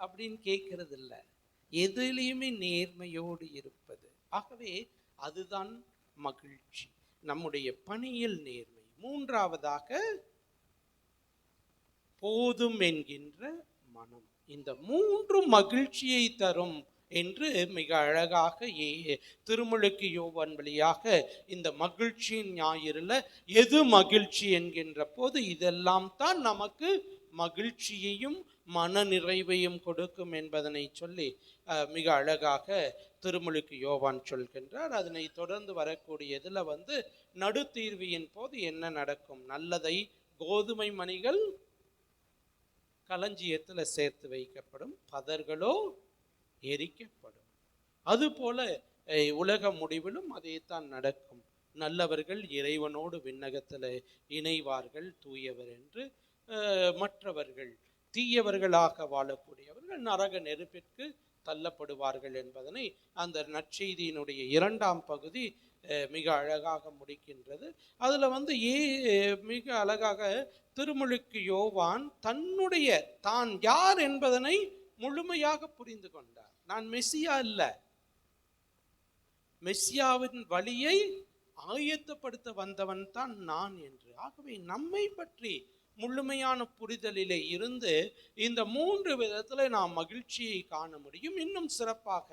அப்படின்னு கேட்கறது இல்லை. எதுலேயுமே நேர்மையோடு இருப்பது. ஆகவே அதுதான் மகிழ்ச்சி, நம்முடைய பணியில் நேர்மை. மூன்றாவதாக போதும் என்கின்ற மனம். இந்த மூன்று மகிழ்ச்சியை தரும் என்று மிக அழகாக திருமுழுக்கு யோவான் வழியாக இந்த மகிழ்ச்சியின் ஞாயிறில் எது மகிழ்ச்சி என்கின்ற போது இதெல்லாம் தான் நமக்கு மகிழ்ச்சியையும் மன நிறைவையும் கொடுக்கும் என்பதனை சொல்லி மிக அழகாக திருமுழுக்கு யோவான் சொல்கின்றார். அதனை தொடர்ந்து வரக்கூடியதில் நடுத்தீர்வியின் போது என்ன நடக்கும்? நல்லதை கோதுமை மணிகள் களஞ்சியத்தில் சேர்த்து வைக்கப்படும், பதர்களோ எரிக்கப்படும். அதுபோல உலக முடிவிலும் அதே தான் நடக்கும். நல்லவர்கள் இறைவனோடு விண்ணகத்தில் இணைவார்கள் தூயவர் என்று, மற்றவர்கள் தீயவர்களாக வாழக்கூடியவர்கள் நரக நெருப்பிற்கு தள்ளப்படுவார்கள் என்பதனை அந்த நற்செய்தியினுடைய 2ஆம் பகுதி மிக அழகாக முடிக்கின்றது. அதில் மிக அழகாக திருமுழுக்கு யோவான் தான் யார் என்பதனை முழுமையாக புரிந்து கொண்டார். நான் மெசியா இல்ல, மெசியாவின் வழியை ஆயத்தப்படுத்த வந்தவன் தான் நான் என்று. ஆகவே நம்மை பற்றி முழுமையான புரிதலிலே இருந்து இந்த 3 விதத்தில் நாம் மகிழ்ச்சியை காண முடியும். இன்னும் சிறப்பாக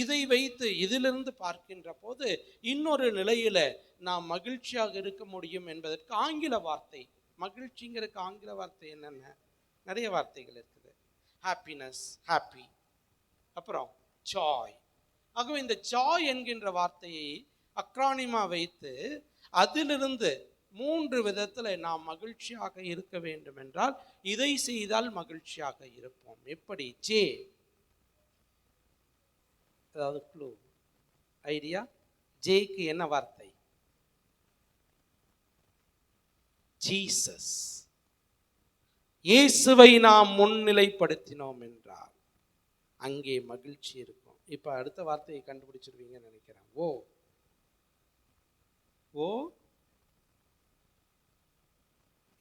இதை வைத்து இதிலிருந்து பார்க்கின்ற போது இன்னொரு நிலையில நாம் மகிழ்ச்சியாக இருக்க முடியும் என்பதற்கு ஆங்கில வார்த்தை, மகிழ்ச்சிங்கிறதுக்கு ஆங்கில வார்த்தை என்னென்ன? நிறைய வார்த்தைகள் இருக்குது. ஹாப்பினஸ், ஹாப்பி, அப்புறம் ஜாய். ஆகவே இந்த ஜாய் என்கின்ற வார்த்தையை அக்ரானிமா வைத்து அதிலிருந்து 3 விதத்தில் நாம் மகிழ்ச்சியாக இருக்க வேண்டும் என்றால் இதை செய்தால் மகிழ்ச்சியாக இருப்போம். எப்படி? ஜே, அதாவது க்ளூ, ஐடியா. ஜேக்கு என்ன வார்த்தை? ஜீசஸ். இயேசுவை நாம் முன்னிலைப்படுத்தினோம் என்றால் அங்கே மகிழ்ச்சி இருக்கும். இப்ப அடுத்த வார்த்தையை கண்டுபிடிச்சிருவீங்கன்னு நினைக்கிறேன். ஓ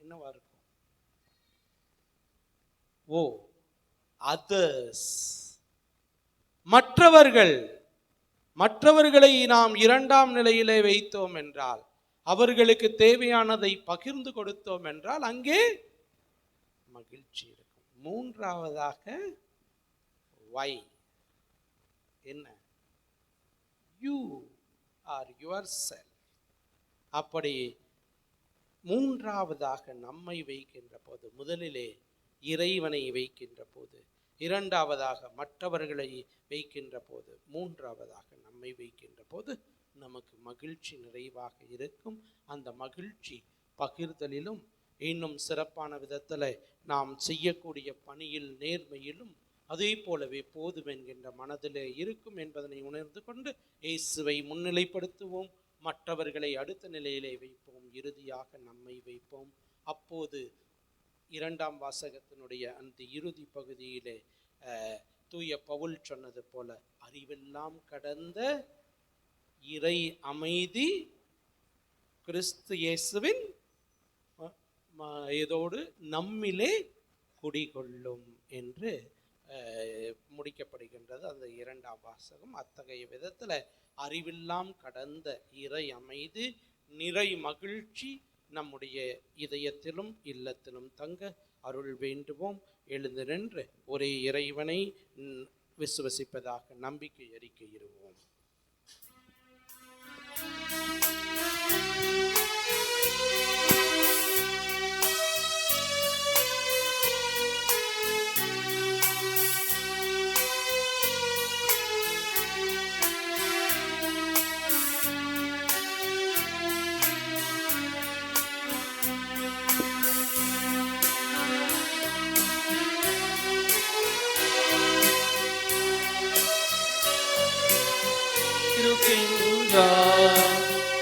என்னவா இருக்கும்? அதர்ஸ், மற்றவர்களை நாம் 2ஆம் நிலையிலே வைத்தோம் என்றால், அவர்களுக்கு தேவையானதை பகிர்ந்து கொடுத்தோம் என்றால் அங்கே மகிழ்ச்சி இருக்கும். 3ஆவதாக வை, என்ன? You are your self. அப்படி 3ஆவதாக நம்மை வைக்கின்ற போது, முதலிலே இறைவனை வைக்கின்ற போது, 2ஆவதாக மற்றவர்களை வைக்கின்ற போது, 3ஆவதாக நம்மை வைக்கின்ற போது நமக்கு மகிழ்ச்சி நிறைவாக இருக்கும். அந்த மகிழ்ச்சி பகிர்தலிலும் இன்னும் சிறப்பான விதத்தில் நாம் செய்யக்கூடிய பணியில் நேர்மையிலும் அதே போலவே போதும் என்கின்ற மனதிலே இருக்கும் என்பதனை உணர்ந்து கொண்டு இயேசுவை முன்னிலைப்படுத்துவோம், மற்றவர்களை அடுத்த நிலையிலே வைப்போம், இறுதியாக நம்மை வைப்போம். அப்போது 2ஆம் வாசகத்தினுடைய அந்த இறுதி பகுதியிலே தூய பவுல் சொன்னது போல அறிவெல்லாம் கடந்த இறை அமைதி கிறிஸ்து இயேசுவின் இதோடு நம்மிலே குடிகொள்ளும் என்று முடிக்கப்படுகின்றது அந்த 2ஆம் வாசகம். அத்தகைய விதத்தில் அறிவெல்லாம் கடந்த இறை அமைதி, நிறை மகிழ்ச்சி நம்முடைய இதயத்திலும் இல்லத்திலும் தங்க அருள் வேண்டுவோம். எழுந்து நின்று ஒரே இறைவனை விசுவசிப்பதாக நம்பிக்கை அறிக்கையிடுவோம்.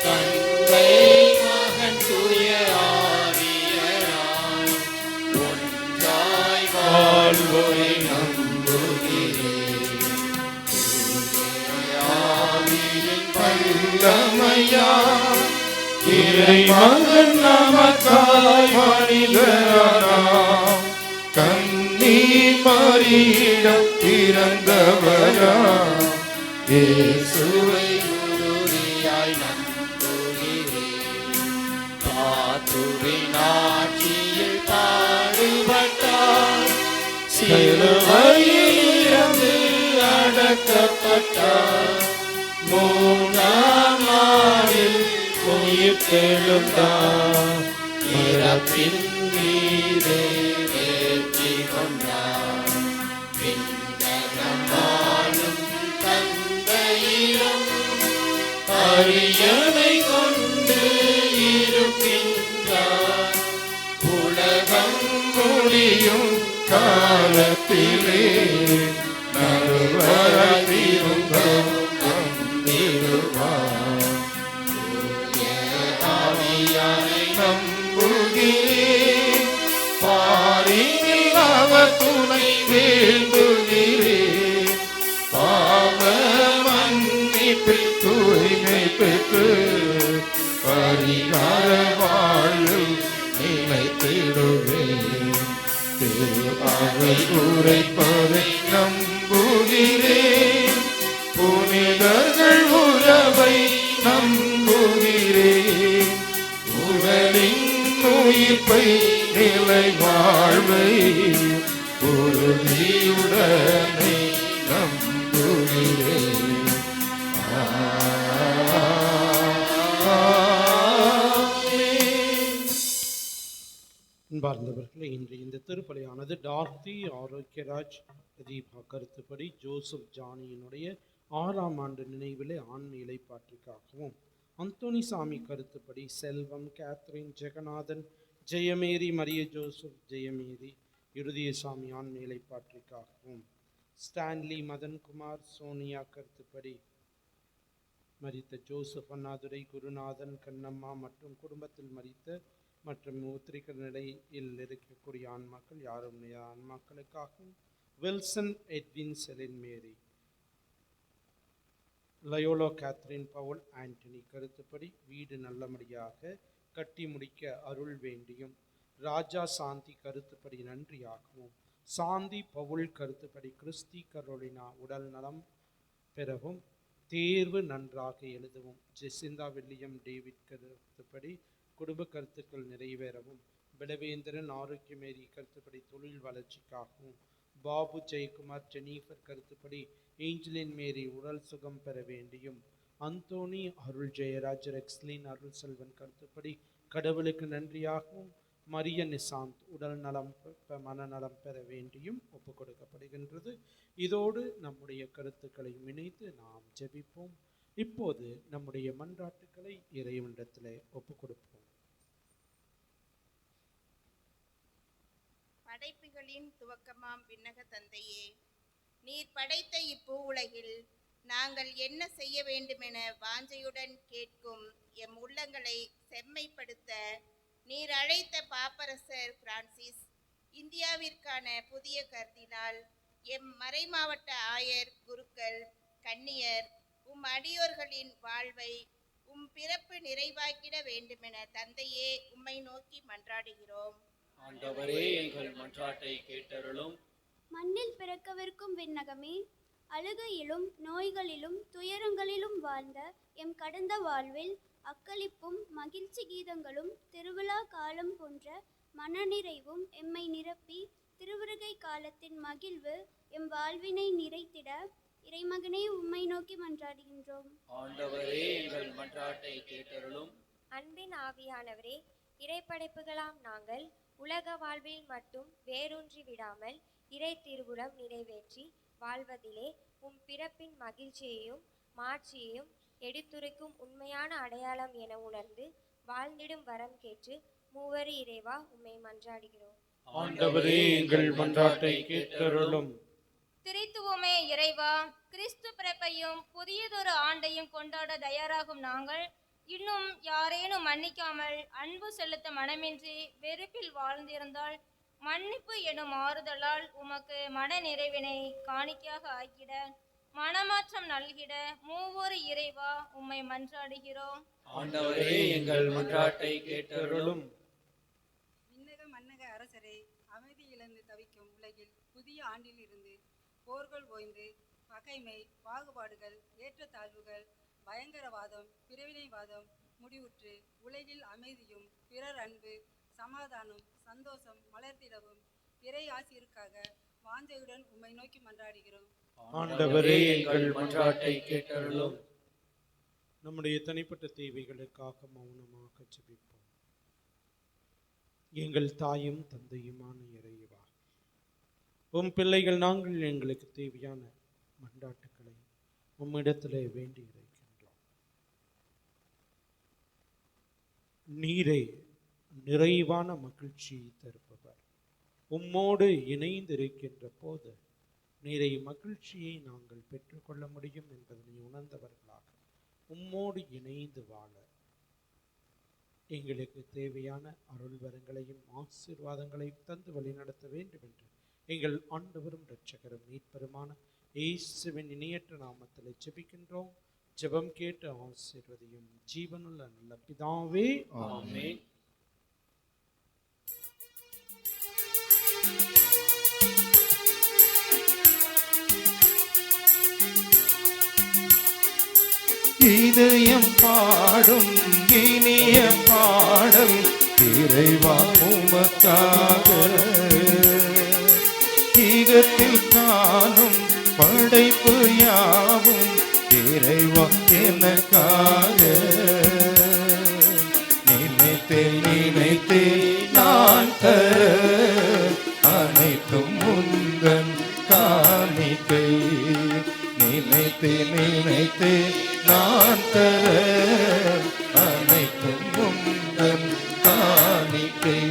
தந்தை மகன் தூய ஆவியராய் ஒன்றாய் வாழ்வோரை நம்புகிறேன். ஆவியின் வல்லமையா இறைமகன் நமக்காய் மனிதரானார். கன்னி மரியிடம் பிறந்தவரா இயேசுவை உறுதியாய் நம்புகிறேன். பாத்துவின் ஆட்சியில் பாடுபட்டார், சிலுவையில் இருந்து அடக்கப்பட்டார், மூன்றாம் நாளில் உயிர்த்தெழுந்தார், இறப்பின் மீதே வெற்றி கொண்டார். விண்ணகம் வாழும் தந்தையிடம் அரியணை கொண்டு இருக்கின்றார், உலகம் முடியும் காலத்திலே நடுவராய் திரும்பவும் வந்திடுவார். தூய ஆவியாரை நம்புகிறேன், பாரினில் அவர் துணை வேண்டுகிறேன். பாவ மன்னிப்பில் தூய்மை பெற்று பரிகார வாழ்வு நிலைத்திடுவேன். திரு அவை உரைப்பதை நம்புகிறேன், புனிதர்கள் உறவை நம்புகிறேன். உடலின் உயிர்ப்பை நிலை வாழ்வை உறுதியுடனே நம்புகிறேன். அன்பார்ந்தவர்களே, இன்று இந்த திருப்பலியானது டார்த்தி ஆரோக்கியராஜ் தீபா கருத்துப்படி ஜோசப் ஜானியினுடைய 6ஆம் ஆண்டு நினைவிலே ஆன்ம இலைப்பாற்றிக்காகவும், அந்தோனி சாமி கருத்துப்படி செல்வம், கேத்ரின், ஜெகநாதன், ஜெயமேரி, மரிய ஜோசப், ஜெயமேரி, இருதயசாமி ஆன்ம இலைப்பாற்றிக்காகவும், ஸ்டான்லி, மதன்குமார், சோனியா கருத்துப்படி மரித்த ஜோசப், அண்ணாதுரை, குருநாதன், கண்ணம்மா மற்றும் குடும்பத்தில் மரித்த மற்றும் உத்திரிக்க நிலையில் இருக்கக்கூடிய ஆன்மாக்கள் யாரும் ஆன்மாக்களுக்காகவும், வில்சன், எட்வின், செலின், மேரி, லயோலோ, கேத்ரின், பவுல், ஆண்டனி கருத்துப்படி வீடு நல்லபடியாக கட்டி முடிக்க அருள் வேண்டியும், ராஜா சாந்தி கருத்துப்படி நன்றியாகவும், சாந்தி பவுல் கருத்துப்படி கிறிஸ்தி கரோலினா உடல் நலம் பெறவும், தேர்வு நன்றாக எழுதவும், ஜெசிந்தா வில்லியம் டேவிட் கருத்துப்படி குடும்ப கருத்துக்கள் நிறைவேறவும், பிளவேந்திரன் ஆரோக்கியமேரி கருத்துப்படி தொழில் வளர்ச்சிக்காகவும், பாபு ஜெயக்குமார் ஜெனீஃபர் கருத்துப்படி ஏஞ்சலின் மேரி உடல் சுகம் பெற வேண்டியும், அந்தோனி அருள் ஜெயராஜ் ரெக்ஸ்லின் அருள் செல்வன் கருத்துப்படி கடவுளுக்கு நன்றியாகவும், மரிய நிசாந்த் உடல் நலம் மனநலம் பெற வேண்டியும் ஒப்பு கொடுக்கப்படுகின்றது. இதோடு நம்முடைய கருத்துக்களை இணைத்து நாம் ஜெபிப்போம். இப்போது நம்முடைய மன்றாட்டுக்களை இறைவனிடத்திலே ஒப்பு கொடுப்போம். படைப்புகளின் துவக்கமாம் விண்ணக தந்தையே, நீர் படைத்த இப்பூ உலகில் நாங்கள் என்ன செய்ய வேண்டுமென வாஞ்சையுடன் கேட்கும் எம் உள்ளங்களை செம்மைப்படுத்த நீர் அழைத்த பாப்பரசர் பிரான்சிஸ், இந்தியாவிற்கான புதிய கர்தினால், எம் மறைமாவட்ட ஆயர், குருக்கள், கன்னியர், உம் அடியோர்களின் வாழ்வை உம் பிறப்பு நிறைவாக்கிட வேண்டுமென தந்தையே உம்மை நோக்கி மன்றாடுகிறோம். ஆண்டவரே, எங்கள் மன்றாட்டை கேட்டருளும். மண்ணில் பிறக்கவிருக்கும் விண்ணகமே, அழுகையிலும் நோய்களிலும் துயரங்களிலும் வாழ்ந்த எம் கடந்த வாழ்வில் அக்களிப்பும் மகிழ்ச்சி கீதங்களும் திருவிழா காலம் போன்ற மனநிறைவும் எம்மை நிரப்பி திருவருகை காலத்தின் மகிழ்வு எம் வாழ்வினை நிறைத்திட இறைமகனே உம்மை நோக்கி மன்றாடுகின்றோம். ஆண்டவரே, எங்கள் மன்றாட்டை கேட்டருளும். அன்பின் ஆவியானவரே, இறைப்படைப்புகளாம் நாங்கள் உலக வாழ்வில் மட்டும் வேரூன்றி விடாமல் இறை திருவுளம் நிறைவேற்றி வாழ்வதிலே உம் பிறப்பின் மகிழ்ச்சியையும் மாட்சியையும் எடுத்துரைக்கும் உண்மையான அடையாளம் என உணர்ந்து வாழ்ந்திடும் வரம் கேட்டு மூவரு இறைவா உம்மை மன்றாடுகிறோம். ஆண்டவரே, எங்கள் மன்றாட்டை கேட்டருளும். திரைத்துவமே இறைவா, கிறிஸ்து பிறப்பையும் புதியதொரு ஆண்டையும் கொண்டாட தயாராகும் நாங்கள் இன்னும் யாரேனும் மன்னிக்காமல் அன்பு செலுத்த மனமின்றி வெறுப்பில் வாழ்ந்திருந்தால் மன்னிப்பு எனும் ஆறுதலால் உமக்கு மன நிறைவினை காணிக்கையாக ஆக்கிட மனமாற்றம் நல்கிட மூவொரு இறைவா உம்மை மன்றாடுகிறோம். ஆண்டவரே, எங்கள் மன்றாட்டை கேட்டருளும். விண்ணக மன்னக அரசரே, அமைதி இழந்து தவிக்கும் உலகில் புதிய புதிய ஆண்டிலிருந்து போர்கள் ஓய்ந்து பகைமை, பாகுபாடுகள், ஏற்றத்தாழ்வுகள், பயங்கரவாதம், பிரிவினைவாதம் முடிவுற்று உலகில் அமைதியும் பிறர் அன்பு, சமாதானம், சந்தோஷம் மலர்த்திடவும் இறை ஆசிருக்காக வாஞ்சையுடன் உம்மை நோக்கி மன்றாடுகிறோம். ஆண்டவரே எங்கள் மன்றாட்டை கேட்டருளும். நம்முடைய தனிப்பட்ட தேவைகளுக்காக மௌனமாக ஜெபிப்போம். எங்கள் தாயும் தந்தையுமான இறைவா, உம் பிள்ளைகள் நாங்கள் எங்களுக்கு தேவையான மன்றாட்டுக்களை உம்மிடத்திலே வேண்டி இருக்கின்றோம். நீரே நிறைவான மகிழ்ச்சி தருப்பவர். உம்மோடு இணைந்திருக்கின்ற போது நீரை மகிழ்ச்சியை நாங்கள் பெற்றுக்கொள்ள முடியும் என்பதனை உணர்ந்தவர்களாக உம்மோடு இணைந்து வாழ எங்களுக்கு தேவையான அருள் வரங்களையும் ஆசீர்வாதங்களையும் தந்து வழிநடத்த வேண்டும் என்று எங்கள் ஆண்டவரும் இரட்சகரும் மீட்பருமான இயேசுவின் இணையற்ற நாமத்தில் ஜெபிக்கின்றோம். ஜெபம் கேட்டு ஆசீர்வதியும் ஜீவனுள்ள நல்ல பிதாவே, ஆமென். இதயம் பாடும் இனிய பாடல் இறைவா உமக்காக, ஈகத்தில் காணும் படைப்பு யாவும் இறைவா எனக்காக. நினைத்தேன் நான் தர அனைத்தும் முந்தன் காணிக்கை. நினைத்தேன் நான் தர அனைத்தும் முந்தன் காணிக்கை.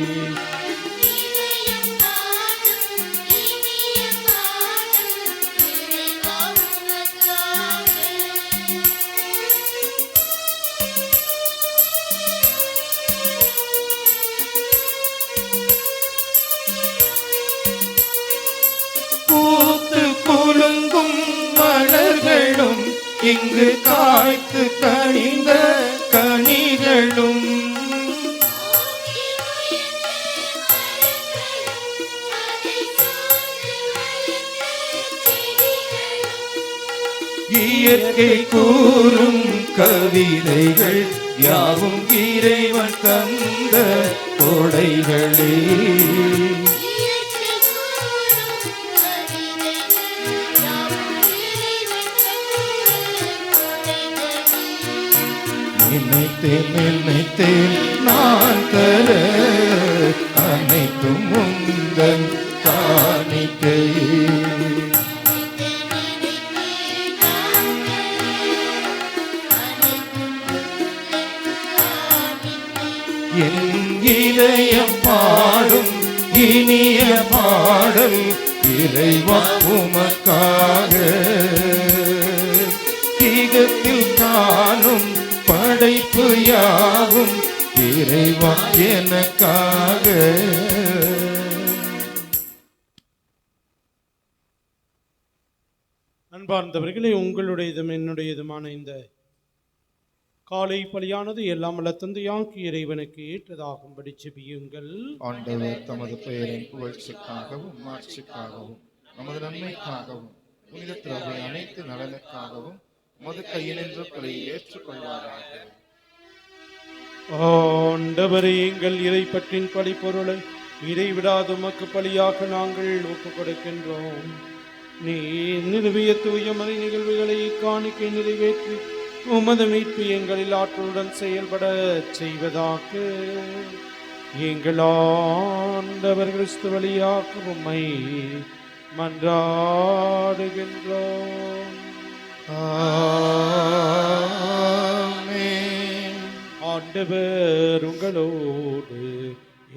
பூத்து குலுங்கும் மலர்களும் இங்கு காய்த்து கனிந்த கனிகளும், இயற்கை கூறும் கவிதைகள் யாவும் இறைவன் தந்த கொடைகளே. நினைத்தேன் நான் தர அனைத்தும் முந்தன் காணிக்கை. என் இதயம் பாடும் இனிய பாடல் இறைவா உமக்காக, ஈகத்தில் காணும் படைப்பு யாவும் இறைவா எனக்காக. அன்பார்ந்தவர்களே, உங்களுடையதும் என்னுடையதுமான இந்த காலை பலியானது எல்லாம் வல்ல தந்தையாக்கி இறைவனுக்கு ஏற்றதாகும்படி ஜெபியுங்கள். ஆண்டவர் தமது பெயரின் புகழ்ச்சிக்காகவும் மாட்சிக்காகவும் நமது நன்மைக்காகவும் புனித திரவை அனைத்து நலனுக்காகவும் உமது கையினின்று பலி ஏற்றுக்கொள்வாராக. ஆண்டவரே, எங்கள் இறைப்பற்றின் பழிப்பொருளை இடைவிடாது உமக்கு பலியாக நாங்கள் ஒப்புக் கொடுக்கின்றோம். நீ நிறுவிய தூய மறை நிகழ்வுகளை காணிக்கை நிறைவேற்றி உமது மீட்பு எங்களில் ஆற்றலுடன் செயல்பட செய்வதாக எங்கள் ஆண்டவர் கிறிஸ்து வழியாக உம்மை மன்றாடுகின்றோம். ஆமென். ஆண்டவர் உங்களோடு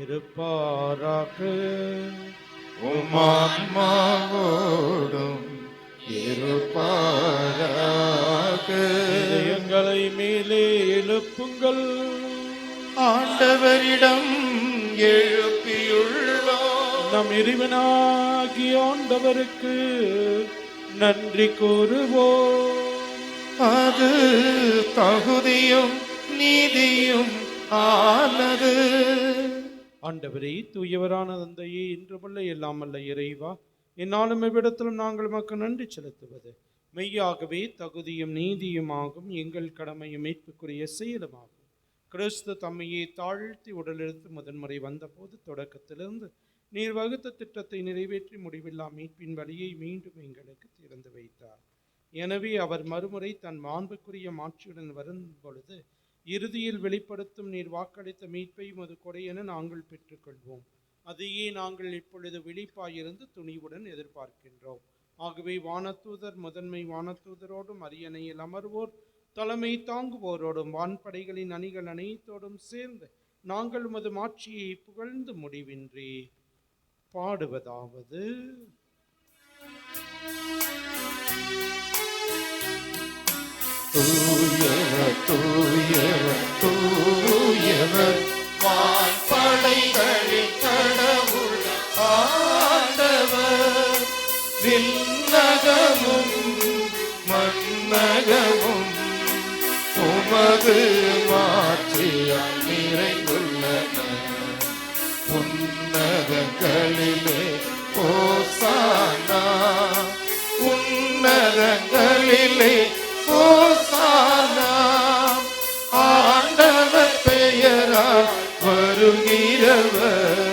இருப்பாராக. உம் ஆன்மாவோடும் இருப்பாராக. இதயங்களை மேலே எழுப்புங்கள். ஆண்டவரிடம் எழுப்பியுள்ளோம். நம் இறைவனாகிய ஆண்டவருக்கு நன்றி கூறுவோம். அது தகுதியும் நீதியும் ஆனது. ஆண்டவரே, தூயவரான தந்தையே, இன்றுமல்ல எல்லாம் அல்ல இறைவா, என்னாலும் எவ்விடத்திலும் நாங்கள் உமக்கு நன்றி செலுத்துவது மெய்யாகவே தகுதியும் நீதியுமாகும், எங்கள் கடமையும் மீட்புக்குரிய செயலுமாகும். கிறிஸ்து தம்மையே தாழ்த்தி உடலெடுத்து முதன்முறை வந்தபோது தொடக்கத்திலிருந்து நீர் வகுத்த திட்டத்தை நிறைவேற்றி முடிவில்லா மீட்பின் வழியை மீண்டும் எங்களுக்கு திறந்து வைத்தார். எனவே அவர் மறுமுறை தன் மாண்புக்குரிய மாட்சியுடன் வரும் பொழுது இறுதியில் வெளிப்படுத்தும் நீர் வாக்களித்த மீட்பை மது கொடையென நாங்கள் பெற்றுக்கொள்வோம். அதையே நாங்கள் இப்பொழுது விழிப்பாயிருந்து துணிவுடன் எதிர்பார்க்கின்றோம். ஆகவே வானதூதர் முதன்மை வானதூதரோடும் அரியணையில் அமர்வோர் தலைமை தாங்குவோரோடும் வான்படைகளின் அணிகள் அனைத்தோடும் சேர்ந்து நாங்கள் உமது மாட்சியை புகழ்ந்து முடிவின்றி பாடுவதாவது: தூயவர் தூயவர் தூயவர் வான்படைகளின் கடவுள் ஆண்டவர். விண்ணகமும் மண்ணகமும் உமது மாட்சியால் நிறைந்துள்ளன. உன்னதங்களிலே ஓசானா, உன்னதங்களிலே ஓசானா. ஆண்டவர் பெயரால் வருகிறவர்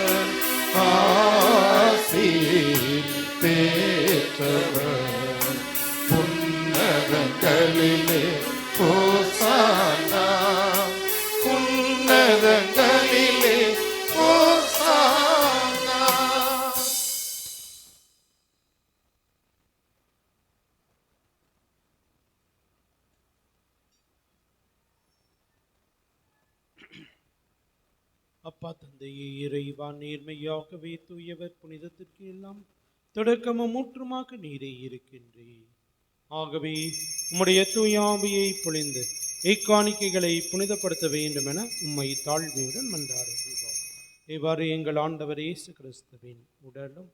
ஆசி பெற்றவர். உன்னதங்களிலே ஓசானா, உன்னதங்களிலே ஓசானா. அப்பா தந்தையே இறைவா, நேர்மையாகவே தூயவர், புனிதத்திற்கு எல்லாம் தொடக்கமும் முற்றுமாக நீரே இருக்கின்றீர். ஆகவே உம்முடைய தூயாவியை பொழிந்து இக்காணிக்கைகளை புனிதப்படுத்த வேண்டும் என உம்மை தாழ்மையுடன் மன்றாடுகிறோம். இவ்வாறு எங்கள் ஆண்டவர் இயேசு கிறிஸ்துவின் உடலும்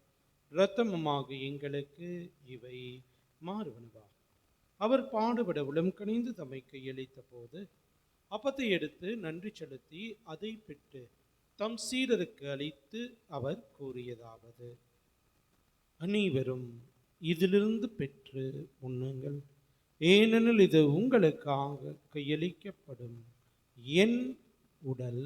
இரத்தமுமாக எங்களுக்கு இவை மாறுவனவா. அவர் பாடுபட உளம் கனிந்து தம்மை கையளித்த போது அப்பத்தை எடுத்து நன்றி செலுத்தி அதை பெற்று தம் சீடருக்கு அளித்து அவர் கூறியதாவது: அனைவரும் இதிலிருந்து பெற்று உண்ணுங்கள், ஏனெனில் இது உங்களுக்காக கையளிக்கப்படும் என் உடல்.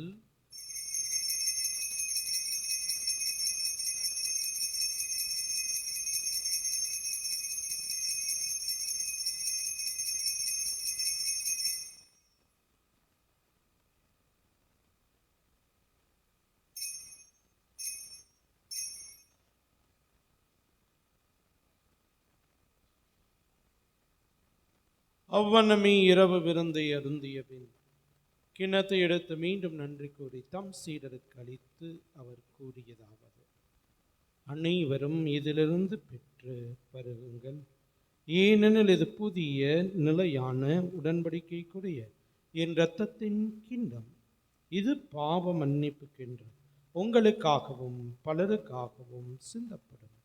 அவ்வண்ணமே இரவு விருந்தை அருந்திய பின் கிண்ணத்தை எடுத்து மீண்டும் நன்றி கூறி தம் சீடருக்கு அளித்து அவர் கூறியதாவது: அனைவரும் இதிலிருந்து பெற்று பருகுங்கள், ஏனெனில் இது புதிய நிலையான உடன்படிக்கைக்குரிய என் இரத்தத்தின் கிண்ணம். இது பாவ மன்னிப்புக்கென்று உங்களுக்காகவும் பலருக்காகவும் சிந்தப்படும்.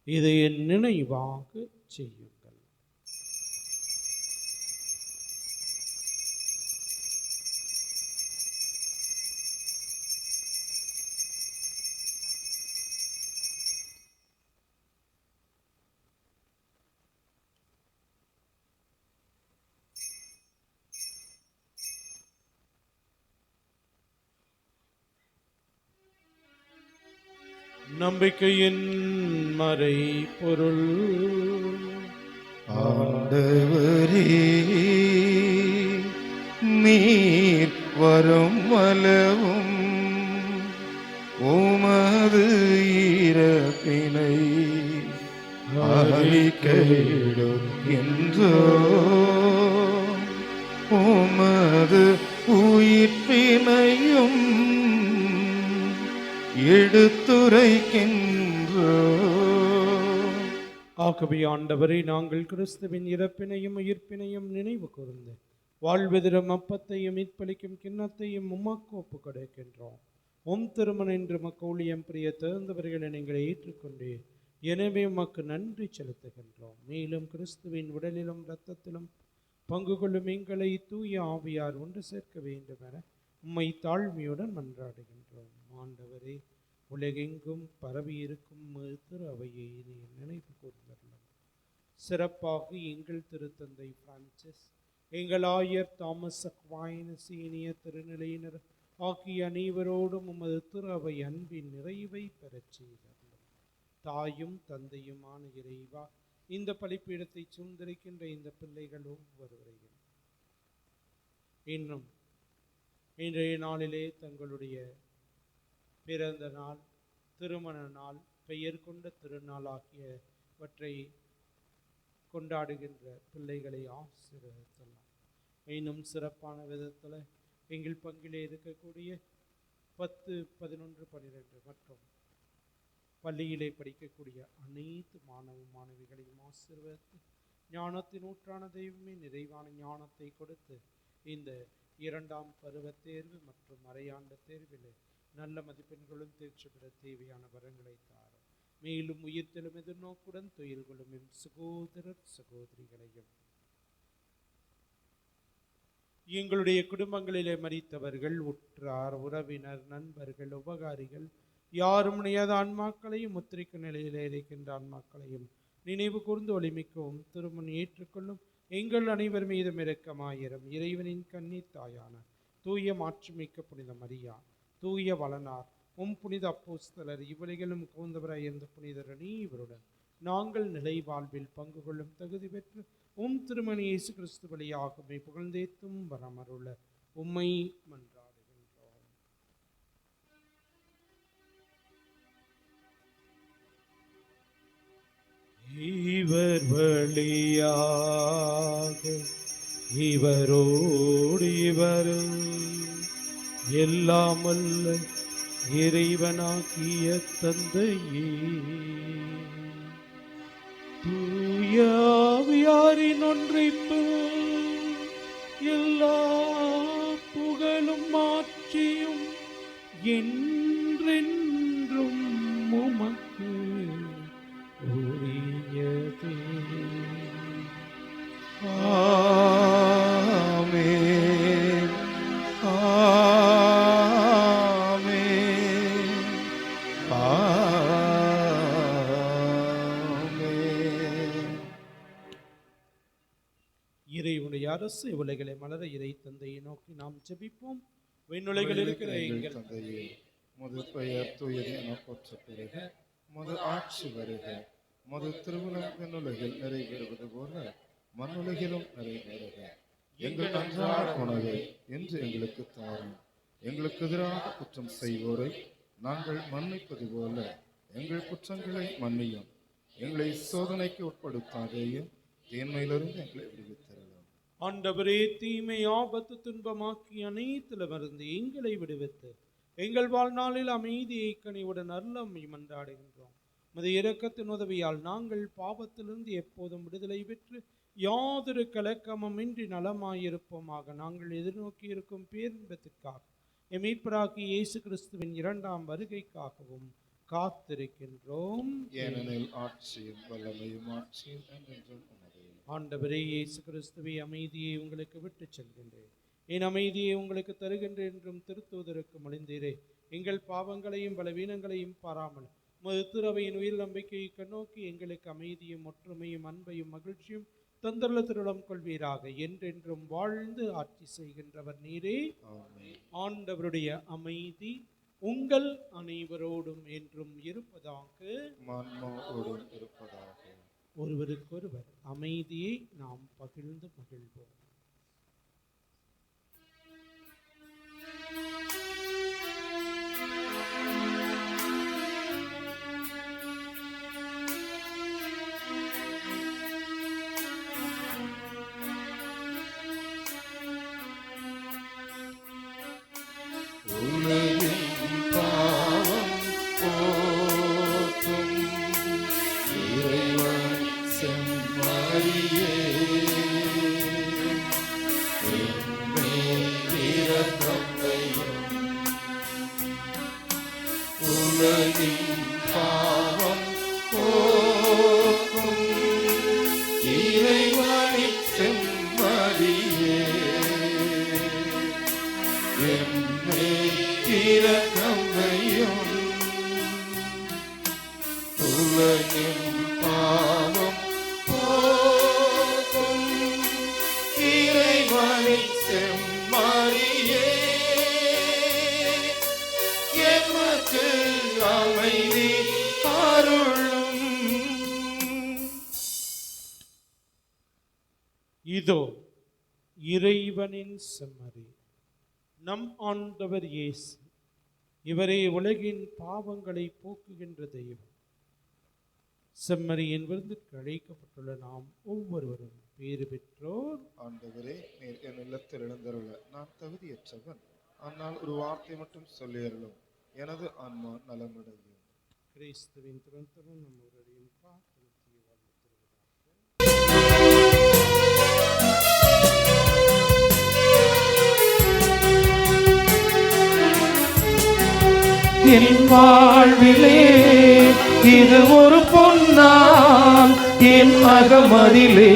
இதை என் நினைவாக செய்யுங்கள். நம்பிக்கையின் மறை பொருள். ஆண்டவரே, நீர் வரும் அளவும் உமது இறப்பினை அறிக்கையிடுகின்றோம், உமது உயிர்ப்பினையும் எடுத்துரைக்கின்றோம். ஆகவே ஆண்டவரே, நாங்கள் கிறிஸ்துவின் இறப்பினையும் உயிர்ப்பினையும் நினைவு கூர்ந்து வாழ்வெதிரும் அப்பத்தையும் மீட்பளிக்கும் கிண்ணத்தையும் உமக்கு ஒப்பு கொடுக்கின்றோம். திருமணம் என்று மக்கு ஊழியம் பிரிய திறந்தவர்களை நீங்கள் ஏற்றுக்கொண்டு எனவே உமக்கு நன்றி செலுத்துகின்றோம். மேலும் கிறிஸ்துவின் உடலிலும் இரத்தத்திலும் பங்கு கொள்ளும் எங்களை தூய ஆவியார் ஒன்று சேர்க்க வேண்டும் என உம்மை தாழ்மையுடன் மன்றாடுகின்றோம். ஆண்டவரே, உலகெங்கும் பரவியிருக்கும் திரு அவையை நினைவு கூர்ந்தருளும். சிறப்பாக எங்கள் திருத்தந்தை பிரான்சிஸ், எங்கள் ஆயர் தாமஸ் அக்வைனஸ், சீனிய திருநிலையினர் ஆகிய அனைவரோடும் உமது திரு அவை அன்பின் நிறைவை பெறச் செய்தருளும். தாயும் தந்தையுமான இறைவா, இந்த பலிப்பீடத்தை சூழ்ந்திருக்கின்ற இந்த பிள்ளைகள் ஒவ்வொருவரையும் இன்னும் இன்றைய நாளிலே தங்களுடைய பிறந்த நாள், திருமண நாள், பெயர் கொண்ட திருநாள் ஆகியவற்றை கொண்டாடுகின்ற பிள்ளைகளை ஆசீர்வதித்தலாம். இன்னும் சிறப்பான விதத்தில் எங்கள் பங்கிலே இருக்கக்கூடிய 10, 11, 12 மற்றும் பள்ளியிலே படிக்கக்கூடிய அனைத்து மாணவ மாணவிகளையும் ஆசீர்வதித்து ஞானத்தின் ஊற்றான தெய்வமே நிறைவான ஞானத்தை கொடுத்து இந்த 2ஆம் பருவ தேர்வு மற்றும் அரையாண்டு தேர்வில் நல்ல மதிப்பெண்களும் தேர்ச்சி பெற தேவையான வரங்களை தாரும். மேலும் உயிர்த்தெழும் எதிர்நோக்குடன் துயில் கொள்ளும் எம் சகோதரர் சகோதரிகளையும், எங்களுடைய குடும்பங்களிலே மரித்தவர்கள், உற்றார் உறவினர், நண்பர்கள், உபகாரிகள் யாரும் நியத ஆன்மாக்களையும் முத்திரிக்க நிலையிலே இருக்கின்ற ஆன்மாக்களையும் நினைவு கூர்ந்து ஒளிமிக்கவும் திருமண் ஏற்றுக்கொள்ளும் எங்கள் அனைவர் மீதும் இரக்கமாயிரும். இறைவனின் கன்னி தாயான தூய மாட்சிமிக்க புனித மரியா, தூய வளனார், புனித அப்போஸ்தலர், இவ்வுலகிலும் கூந்தவராய் இருந்த புனிதர் அனைவருடன் நாங்கள் நிலை வாழ்வில் பங்கு கொள்ளும் தகுதி பெற்று திருமணி இயேசு கிறிஸ்து வழியாகவே புகழ்ந்தேத்தும் வரமருள உம்மை மன்றாடுகின்றோம். இவர் வழியாக இவரோடு இவரும் எல்லாமல்ல இறைவனாகிய தந்தையே, தூயாவியாரின் ஒன்றைப்பு எல்லா புகழும் மாற்றியும் என்றென்றும் உமக்கு உரியதே. ஆமென், ஆமென், ஆமென். இறைவனுடைய அரசு உலகளை மலர இறை தந்தையை நோக்கி நாம் ஜெபிப்போம். விண்ணுலகில் இருக்கிற எங்கள் தந்தையே, உமது பெயர் தூயது என போற்றப் பெறுக. உமது ஆட்சி வருக. உமது திருவுளம் விண்ணுலகில் நிறைவேறுவது போல மண்ணுலகிலும் நிறைவேறுக. எங்கள் அன்றாட உணவை இன்று எங்களுக்கு தாரும். எங்களுக்கு எதிராக குற்றம் செய்வோரை நாங்கள் மன்னிப்பது போல எங்கள் குற்றங்களை மன்னியும். எங்களை சோதனைக்கு உட்படுத்தாதேயும், தீமையிலிருந்து எங்களை விடுவித்தரலாம். ஆண்டவரே, தீமை ஆபத்து துன்பமாக்கி அனைத்திலுமிருந்து எங்களை விடுவித்து எங்கள் வாழ்நாளில் அமைதியை கனிவுடன் அருளம் மன்றாடுகின்றோம். உமது இரக்கத்தின் உதவியால் நாங்கள் பாவத்திலிருந்து எப்போதும் விடுதலை பெற்று யாதொரு கலக்கமுமின்றி நலமாயிருப்போமாக. நாங்கள் எதிர்நோக்கி இருக்கும் பேரின்பத்திற்காக மீட்பராகிய இயேசு கிறிஸ்துவின் 2ஆம் வருகைக்காகவும் காத்திருக்கின்றோம். ஏனெனில் ஆட்சியும் வல்லமையும் ஆட்சியும் என்றென்றும் உமதே. ஆண்டவரே இயேசு கிறிஸ்துவை, அமைதியை உங்களுக்கு விட்டு செல்கின்றேன், என் அமைதியை உங்களுக்கு தருகின்றேன் என்றும் திருத்தூதருக்கு மொழிந்தீரே. எங்கள் பாவங்களையும் பலவீனங்களையும் பாராமல் உமது திருவையின் உயிர் நம்பிக்கையை கண்ணோக்கி எங்களுக்கு அமைதியும் ஒற்றுமையும் அன்பையும் மகிழ்ச்சியும் தந்தருள திருளம் கொள்வீராக. என்றென்றும் வாழ்ந்து ஆட்சி செய்கின்றவர் நீரே. ஆண்டவருடைய அமைதி உங்கள் அனைவரோடும் என்றும் இருப்பதாக. ஒருவருக்கொருவர் அமைதியை நாம் பகிர்ந்து மகிழ்வோம். அமைதி அருளும். இதோ இறைவனின் செம்மறி, நம் ஆண்டவர் இயேசு. இவரே உலகின் பாவங்களை போக்குகின்ற தெய்வம். செம்மறியின் விருந்துக்கு அழைக்கப்பட்டுள்ள நாம் ஒவ்வொருவரும் பேறு பெற்றோர். ஆண்டவரே, நீர் என் இல்லத்தில் எழுந்தருள நான் தகுதியற்றவன். ஆனால் ஒரு வார்த்தை மட்டும் சொல்லியருளும், எனது ஆன்மா நலமடையும். கிறிஸ்துவின் துறந்தரும் நம் ஒருவரையும் காத்திருத்திய என் வாழ்விலே இது ஒரு பொன்னாள், என் அகமதிலே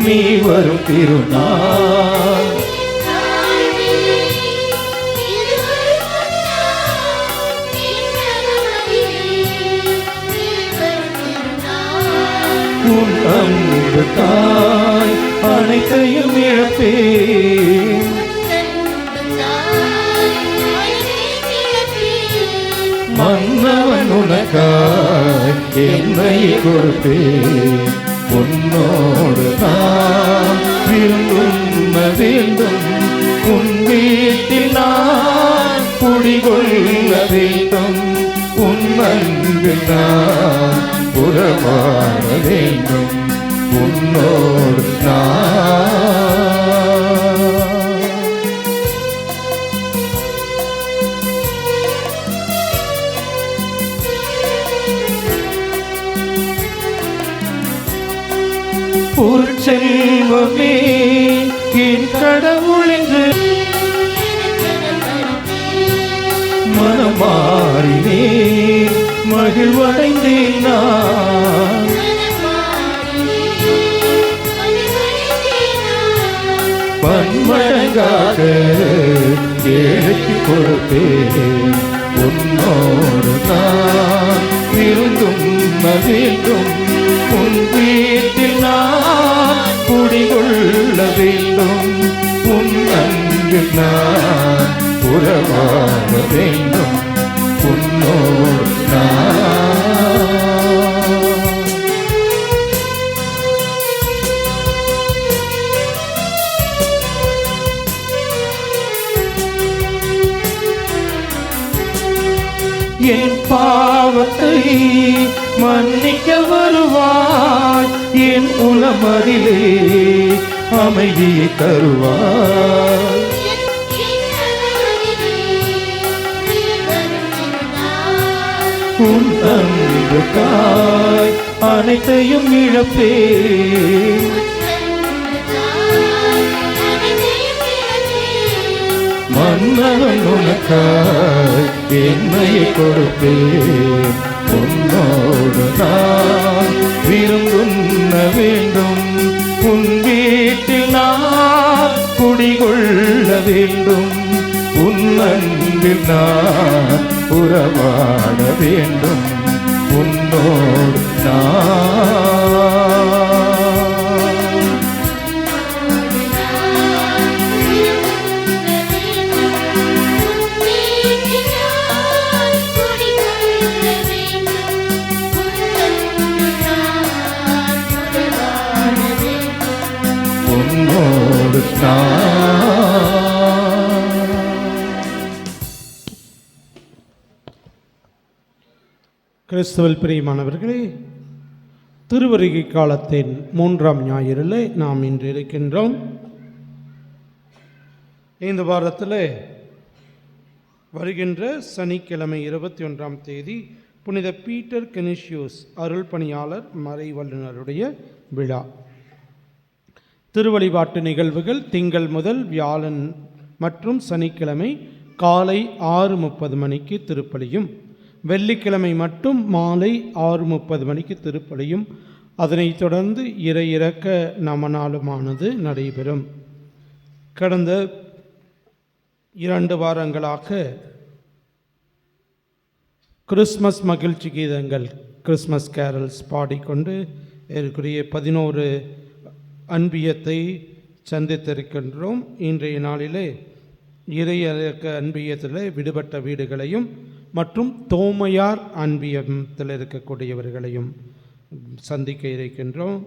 நீ வரும் திருநாள். உன் அன்பு தாய் அனைத்தையும் இழப்பேன். மன்னவன் உனக்காய் என்னை கொடுப்பேன். உன்னோடு நான் விரும்பும் வேண்டும். உன் வீட்டில் நான் குடிகொள்ள வேண்டும். உன் அன்பில் நான் உறவாட வேண்டும். உன்னோடு நான் பொருட்செல்வமே என் கடவுள் என்று மனமாறினே மகிழ்வடைந்தேன் நான். பன்மடங்காக ஏழைக்கு கொடுப்பேன். உன்னோடு நான் விருந்தும் வேண்டும். உன் வீட்டில் நான் குடிகொள்ள வேண்டும். உன் அன்பில் நான் உறவாட வேண்டும். உன்னோடு நான் என் பாவத்தை மன்னிக்க வருவாய். என் உளமதிலே அமைதியை தருவாய். உன் அன்புக்காய் அனைத்தையும் இழப்பேன். மன்னவன் உனக்காய் என்னையை கொடுப்பேன். உன்னோடு நான் விருந்துண்ண வேண்டும். உன் வீட்டில் நான் குடிகொள்ள வேண்டும். உன் அன்பில் நான் உறவாட வேண்டும். உன்னோடு நான் உன்னோடு கிறிஸ்துவில் பிரியமானவர்களே, திருவருகை காலத்தின் 3ஆம் ஞாயிறிலே நாம் இன்று இருக்கின்றோம். இந்த வாரத்தில் வருகின்ற சனிக்கிழமை 21ஆம் தேதி புனித பீட்டர் கெனிஷியூஸ் அருள் பணியாளர் மறை வல்லுநருடைய விழா. திருவழிபாட்டு நிகழ்வுகள் திங்கள் முதல் வியாழன் மற்றும் சனிக்கிழமை காலை 6:30 மணிக்கு திருப்பலியும், வெள்ளிக்கிழமை மட்டும் மாலை 6:30 மணிக்கு திருப்பலியும், அதனைத் தொடர்ந்து இறையிறக்க நமநாளுமானது நடைபெறும். கடந்த 2 வாரங்களாக கிறிஸ்மஸ் மகிழ்ச்சி கீதங்கள், கிறிஸ்மஸ் கேரல்ஸ் பாடிக்கொண்டு ஏறக்குறைய 11 அன்பியத்தை சந்தித்திருக்கின்றோம். இன்றைய நாளிலே இறையிறக்க அன்பியத்தில் விடுபட்ட வீடுகளையும் மற்றும் தோமையார் அன்பியத்தில் இருக்கக்கூடியவர்களையும் சந்திக்க இருக்கின்றோம்.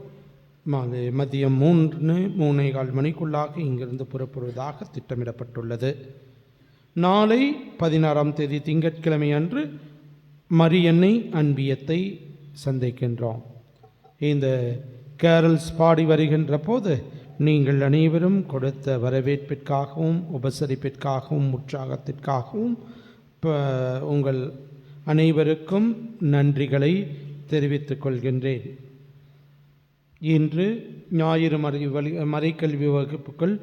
மதியம் 3:45 மணிக்குள்ளாக இங்கிருந்து புறப்படுவதாக திட்டமிடப்பட்டுள்ளது. நாளை 16ஆம் தேதி திங்கட்கிழமை அன்று மரியன்னை அன்பியத்தை சந்திக்கின்றோம். இந்த கேரல்ஸ் பாடி வருகின்ற போது நீங்கள் அனைவரும் கொடுத்த வரவேற்பிற்காகவும் உபசரிப்பிற்காகவும் உற்சாகத்திற்காகவும் உங்கள் அனைவருக்கும் நன்றிகளை தெரிவித்துக் கொள்கின்றேன். இன்று ஞாயிறு மறைக்கல்வி வகுப்புகள்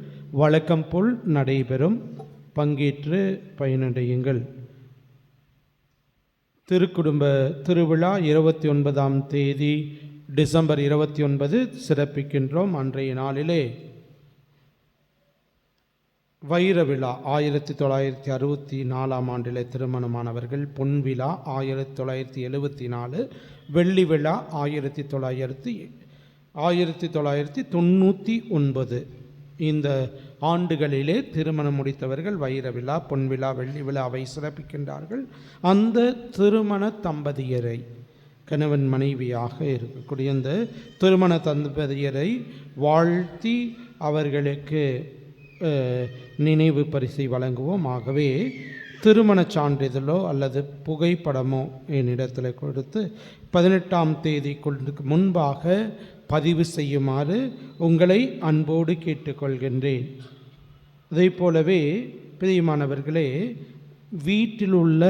வழக்கம் போல் நடைபெறும். பங்கேற்று பயனடையுங்கள். திருக்குடும்ப திருவிழா 29ஆம் தேதி டிசம்பர் 29 சிறப்பிக்கின்றோம். அன்றைய நாளிலே வைர விழா 1964ஆம் ஆண்டிலே திருமணமானவர்கள், பொன் விழா 1974, வெள்ளி விழா 1999. இந்த ஆண்டுகளிலே திருமணம் முடித்தவர்கள் வைர விழா, பொன் விழா, வெள்ளி விழாவை சிறப்பிக்கின்றார்கள். அந்த திருமண தம்பதியரை, கணவன் மனைவியாக இருக்கக்கூடிய இந்த திருமண தம்பதியரை வாழ்த்தி அவர்களுக்கு நினைவு பரிசை வழங்குவோம். ஆகவே திருமணச் சான்றிதழோ அல்லது புகைப்படமோ என்னிடத்தில் கொடுத்து 18ஆம் தேதிக்கு முன்பாக பதிவு செய்யுமாறு உங்களை அன்போடு கேட்டுக்கொள்கின்றேன். அதே போலவே பிரியமானவர்களே, வீட்டிலுள்ள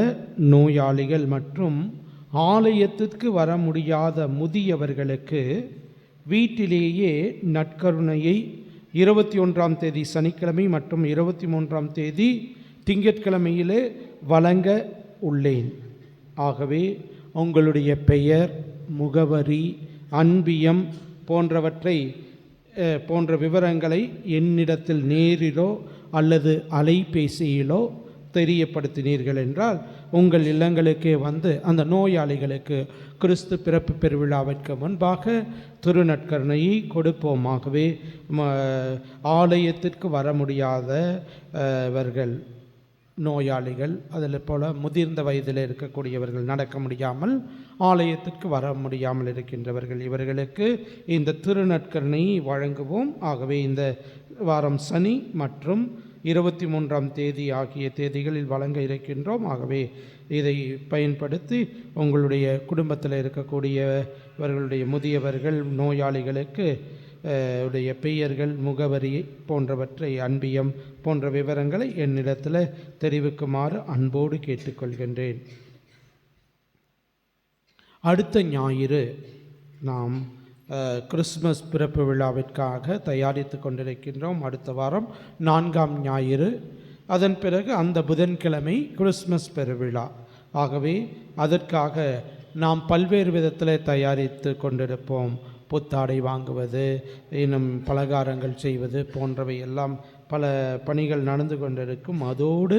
நோயாளிகள் மற்றும் ஆலயத்திற்கு வர முடியாத முதியவர்களுக்கு வீட்டிலேயே நற்கருணையை 21ஆம் தேதி சனிக்கிழமை மற்றும் 23ஆம் தேதி திங்கட்கிழமையிலே வழங்க உள்ளேன். ஆகவே உங்களுடைய பெயர், முகவரி, அன்பியம் போன்ற விவரங்களை என்னிடத்தில் நேரிலோ அல்லது அலைபேசியிலோ தெரியப்படுத்தினீர்கள் என்றால் உங்கள் இல்லங்களுக்கே வந்து அந்த நோயாளிகளுக்கு கிறிஸ்து பிறப்பு பெருவிழாவிற்கு முன்பாக திருநற்கருணையை கொடுப்போமாகவே ஆலயத்திற்கு வர முடியாதவர்கள், நோயாளிகள், அதில் போல் முதிர்ந்த வயதில் இருக்கக்கூடியவர்கள், நடக்க முடியாமல் ஆலயத்திற்கு வர முடியாமல் இருக்கின்றவர்கள், இவர்களுக்கு இந்த திருநற்கருணையை வழங்குவோம். ஆகவே இந்த வாரம் சனி மற்றும் 23ஆம் தேதி ஆகிய தேதிகளில் வழங்க இருக்கின்றோம். ஆகவே இதை பயன்படுத்தி உங்களுடைய குடும்பத்தில் இருக்கக்கூடியவர்களுடைய முதியவர்கள், நோயாளிகளுக்கு உடைய பெயர்கள், முகவரி போன்றவற்றை, அன்பியம் போன்ற விவரங்களை என்னிடத்தில் தெரிவிக்குமாறு அன்போடு கேட்டுக்கொள்கின்றேன். அடுத்த ஞாயிறு நாம் கிறிஸ்மஸ் பிறப்பு விழாவிற்காக தயாரித்து கொண்டிருக்கின்றோம். அடுத்த வாரம் 4ஆம் ஞாயிறு, அதன் பிறகு அந்த புதன்கிழமை கிறிஸ்மஸ் பெருவிழா. ஆகவே அதற்காக நாம் பல்வேறு விதத்தில் தயாரித்து கொண்டிருப்போம். புத்தாடை வாங்குவது, இன்னும் பலகாரங்கள் செய்வது போன்றவை எல்லாம் பல பணிகள் நடந்து கொண்டிருக்கும். அதோடு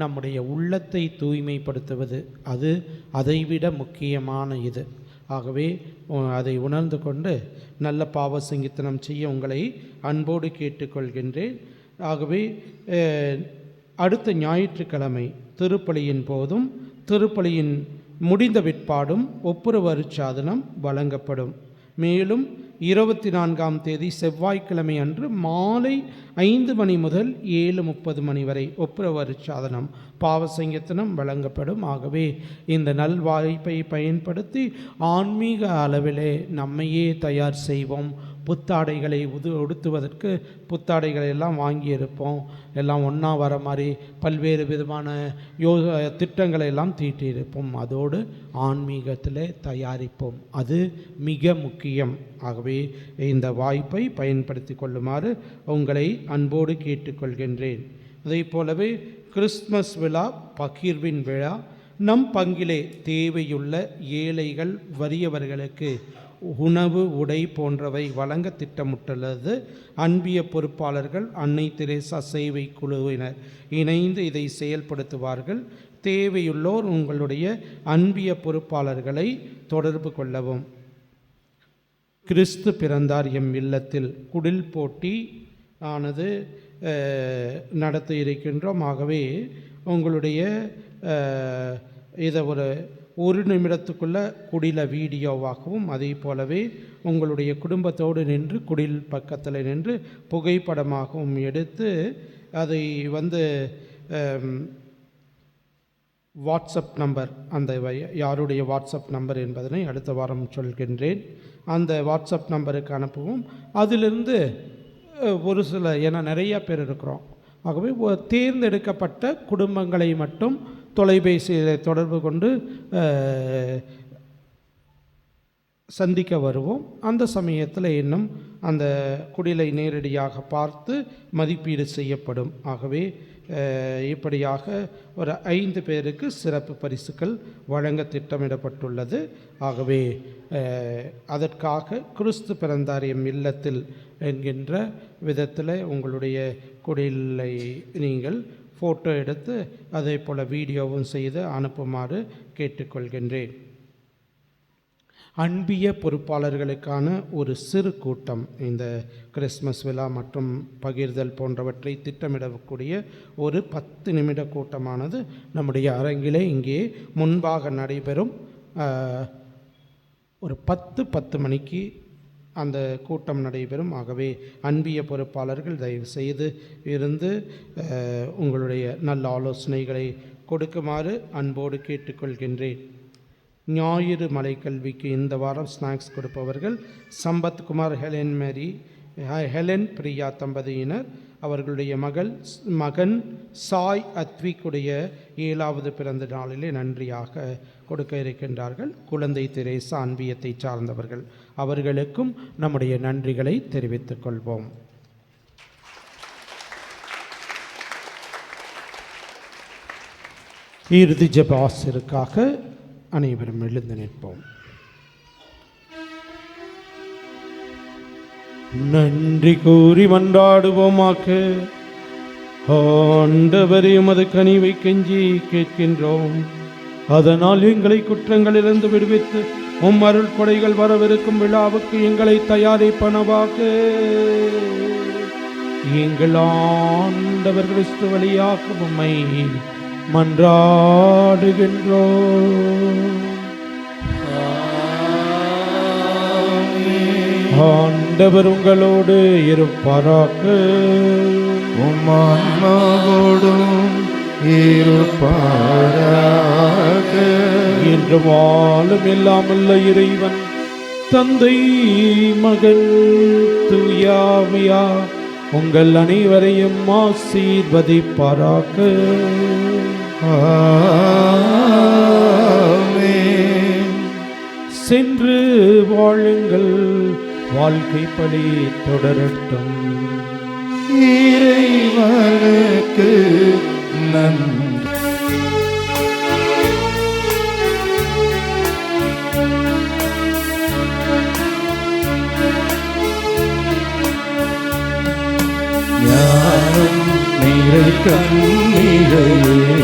நம்முடைய உள்ளத்தை தூய்மைப்படுத்துவது, அது அதைவிட முக்கியமான இது. ஆகவே அதை உணர்ந்து கொண்டு நல்ல பாவ சங்கீதனம் செய்ய உங்களை அன்போடு கேட்டுக்கொள்கின்றேன். ஆகவே அடுத்த ஞாயிற்றுக்கிழமை திருப்பலியின் போதும் திருப்பலியின் முடிந்த பிற்பாடும் ஒப்புரவு அருட்சாதனம் வழங்கப்படும். மேலும் 24ஆம் தேதி செவ்வாய்க்கிழமை அன்று மாலை 5 மணி முதல் 7:30 மணி வரை ஒப்புரவு அருட்சாதனம், பாவசங்கீதனம் வழங்கப்படும். ஆகவே இந்த நல்வாய்ப்பை பயன்படுத்தி ஆன்மீக அளவிலே நம்மையே தயார் செய்வோம். புத்தாடைகளை உடுத்துவதற்கு புத்தாடைகளை எல்லாம் வாங்கியிருப்போம். எல்லாம் ஒன்றா வர மாதிரி பல்வேறு விதமான திட்டங்களை எல்லாம் தீட்டியிருப்போம். அதோடு ஆன்மீகத்தில் தயாரிப்போம், அது மிக முக்கியம். ஆகவே இந்த வாய்ப்பை பயன்படுத்தி கொள்ளுமாறு உங்களை அன்போடு கேட்டுக்கொள்கின்றேன். அதே போலவே கிறிஸ்மஸ் விழா பகிர்வின் விழா. நம் பங்கிலே தேவையுள்ள ஏழைகள், வறியவர்களுக்கு உணவு, உடை போன்றவை வழங்க திட்டமிட்டுள்ளது. அன்பிய பொறுப்பாளர்கள் அன்னை தெரேசா சேவை குழுவினர் இணைந்து இதை செயல்படுத்துவார்கள். தேவையுள்ளோர் உங்களுடைய அன்பிய பொறுப்பாளர்களை தொடர்பு கொள்ளவும். கிறிஸ்து பிறந்தார் எம் இல்லத்தில் குடில் போட்டி ஆனது நடத்த இருக்கின்றோம். ஆகவே உங்களுடைய இதை ஒரு நிமிடத்துக்குள்ள குடில வீடியோவாகவும் அதே போலவே உங்களுடைய குடும்பத்தோடு நின்று குடில் பக்கத்தில் நின்று புகைப்படமாகவும் எடுத்து அதை வாட்ஸ்அப் நம்பர், அந்த யாருடைய வாட்ஸ்அப் நம்பர் என்பதனை அடுத்த வாரம் சொல்கின்றேன், அந்த வாட்ஸ்அப் நம்பருக்கு அனுப்பவும். அதிலிருந்து ஒரு சில, ஏன்னா நிறைய பேர் இருக்கிறோம், ஆகவே தேர்ந்தெடுக்கப்பட்ட குடும்பங்களை மட்டும் தொலைபேசியில் தொடர்பு கொண்டு சந்திக்க வருவோம். அந்த சமயத்தில் இன்னும் அந்த குடிலை நேரடியாக பார்த்து மதிப்பீடு செய்யப்படும். ஆகவே இப்படியாக ஒரு 5 பேருக்கு சிறப்பு பரிசுகள் வழங்க திட்டமிடப்பட்டுள்ளது. ஆகவே அதற்காக கிறிஸ்து பிறந்தார் எம் இல்லத்தில் என்கின்ற விதத்தில் உங்களுடைய குடிலை நீங்கள் ஃபோட்டோ எடுத்து அதே போல் வீடியோவும் செய்து அனுப்புமாறு கேட்டுக்கொள்கின்றேன். அன்பிய பொறுப்பாளர்களுக்கான ஒரு சிறு கூட்டம், இந்த கிறிஸ்மஸ் விழா மற்றும் பகிர்தல் போன்றவற்றை திட்டமிடக்கூடிய ஒரு 10 நிமிட கூட்டமானது நம்முடைய அரங்கிலே இங்கே முன்பாக நடைபெறும். ஒரு 10 மணிக்கு அந்த கூட்டம் நடைபெறும். ஆகவே அன்பிய பொறுப்பாளர்கள் தயவு செய்து இருந்து உங்களுடைய நல்ல ஆலோசனைகளை கொடுக்குமாறு அன்போடு கேட்டுக்கொள்கின்றேன். ஞாயிறு மலைக்கல்விக்கு இந்த வாரம் ஸ்நாக்ஸ் கொடுப்பவர்கள் சம்பத்குமார் ஹெலன் பிரியா தம்பதியினர். அவர்களுடைய மகன் சாய் அத்விக்குடைய 7வது பிறந்த நாளிலே நன்றியாக கொடுக்க இருக்கின்றார்கள். குழந்தை தெரேசா அன்பியத்தை சார்ந்தவர்கள், அவர்களுக்கும் நம்முடைய நன்றிகளை தெரிவித்துக் கொள்வோம். இறுதி ஜெப ஆசிருக்காக அனைவரும் எழுந்து நிற்போம். நன்றி கூறி மன்றாடுவோமாக. ஆண்டவரே, உமது கனிவை கெஞ்சி கேட்கின்றோம். அதனால் எங்களை குற்றங்களிலிருந்து விடுவித்து உம் அருள் கொடைகள் வரவிருக்கும் விழாவுக்கு எங்களை தயாரிப்பனவாக. எங்கள் ஆண்டவர் கிறிஸ்து வழியாக உம்மை மன்றாடுகின்றோம். ஆண்டவர் உங்களோடு இருப்பாராக. உம் ஆன்மாவோடும் இருப்பாராக. என்று வாழும் இல்லாமல்ல இறைவன் தந்தை மகன் தூயாவியா உங்கள் அனைவரையும் ஆசீர்வதிப்பாராக. ஆமென். சென்று வாழுங்கள், வாழ்க்கை பலி தொடரட்டும். இறைவனுக்கு நன்றி. ஞானம் நிறை கண்ணீரையே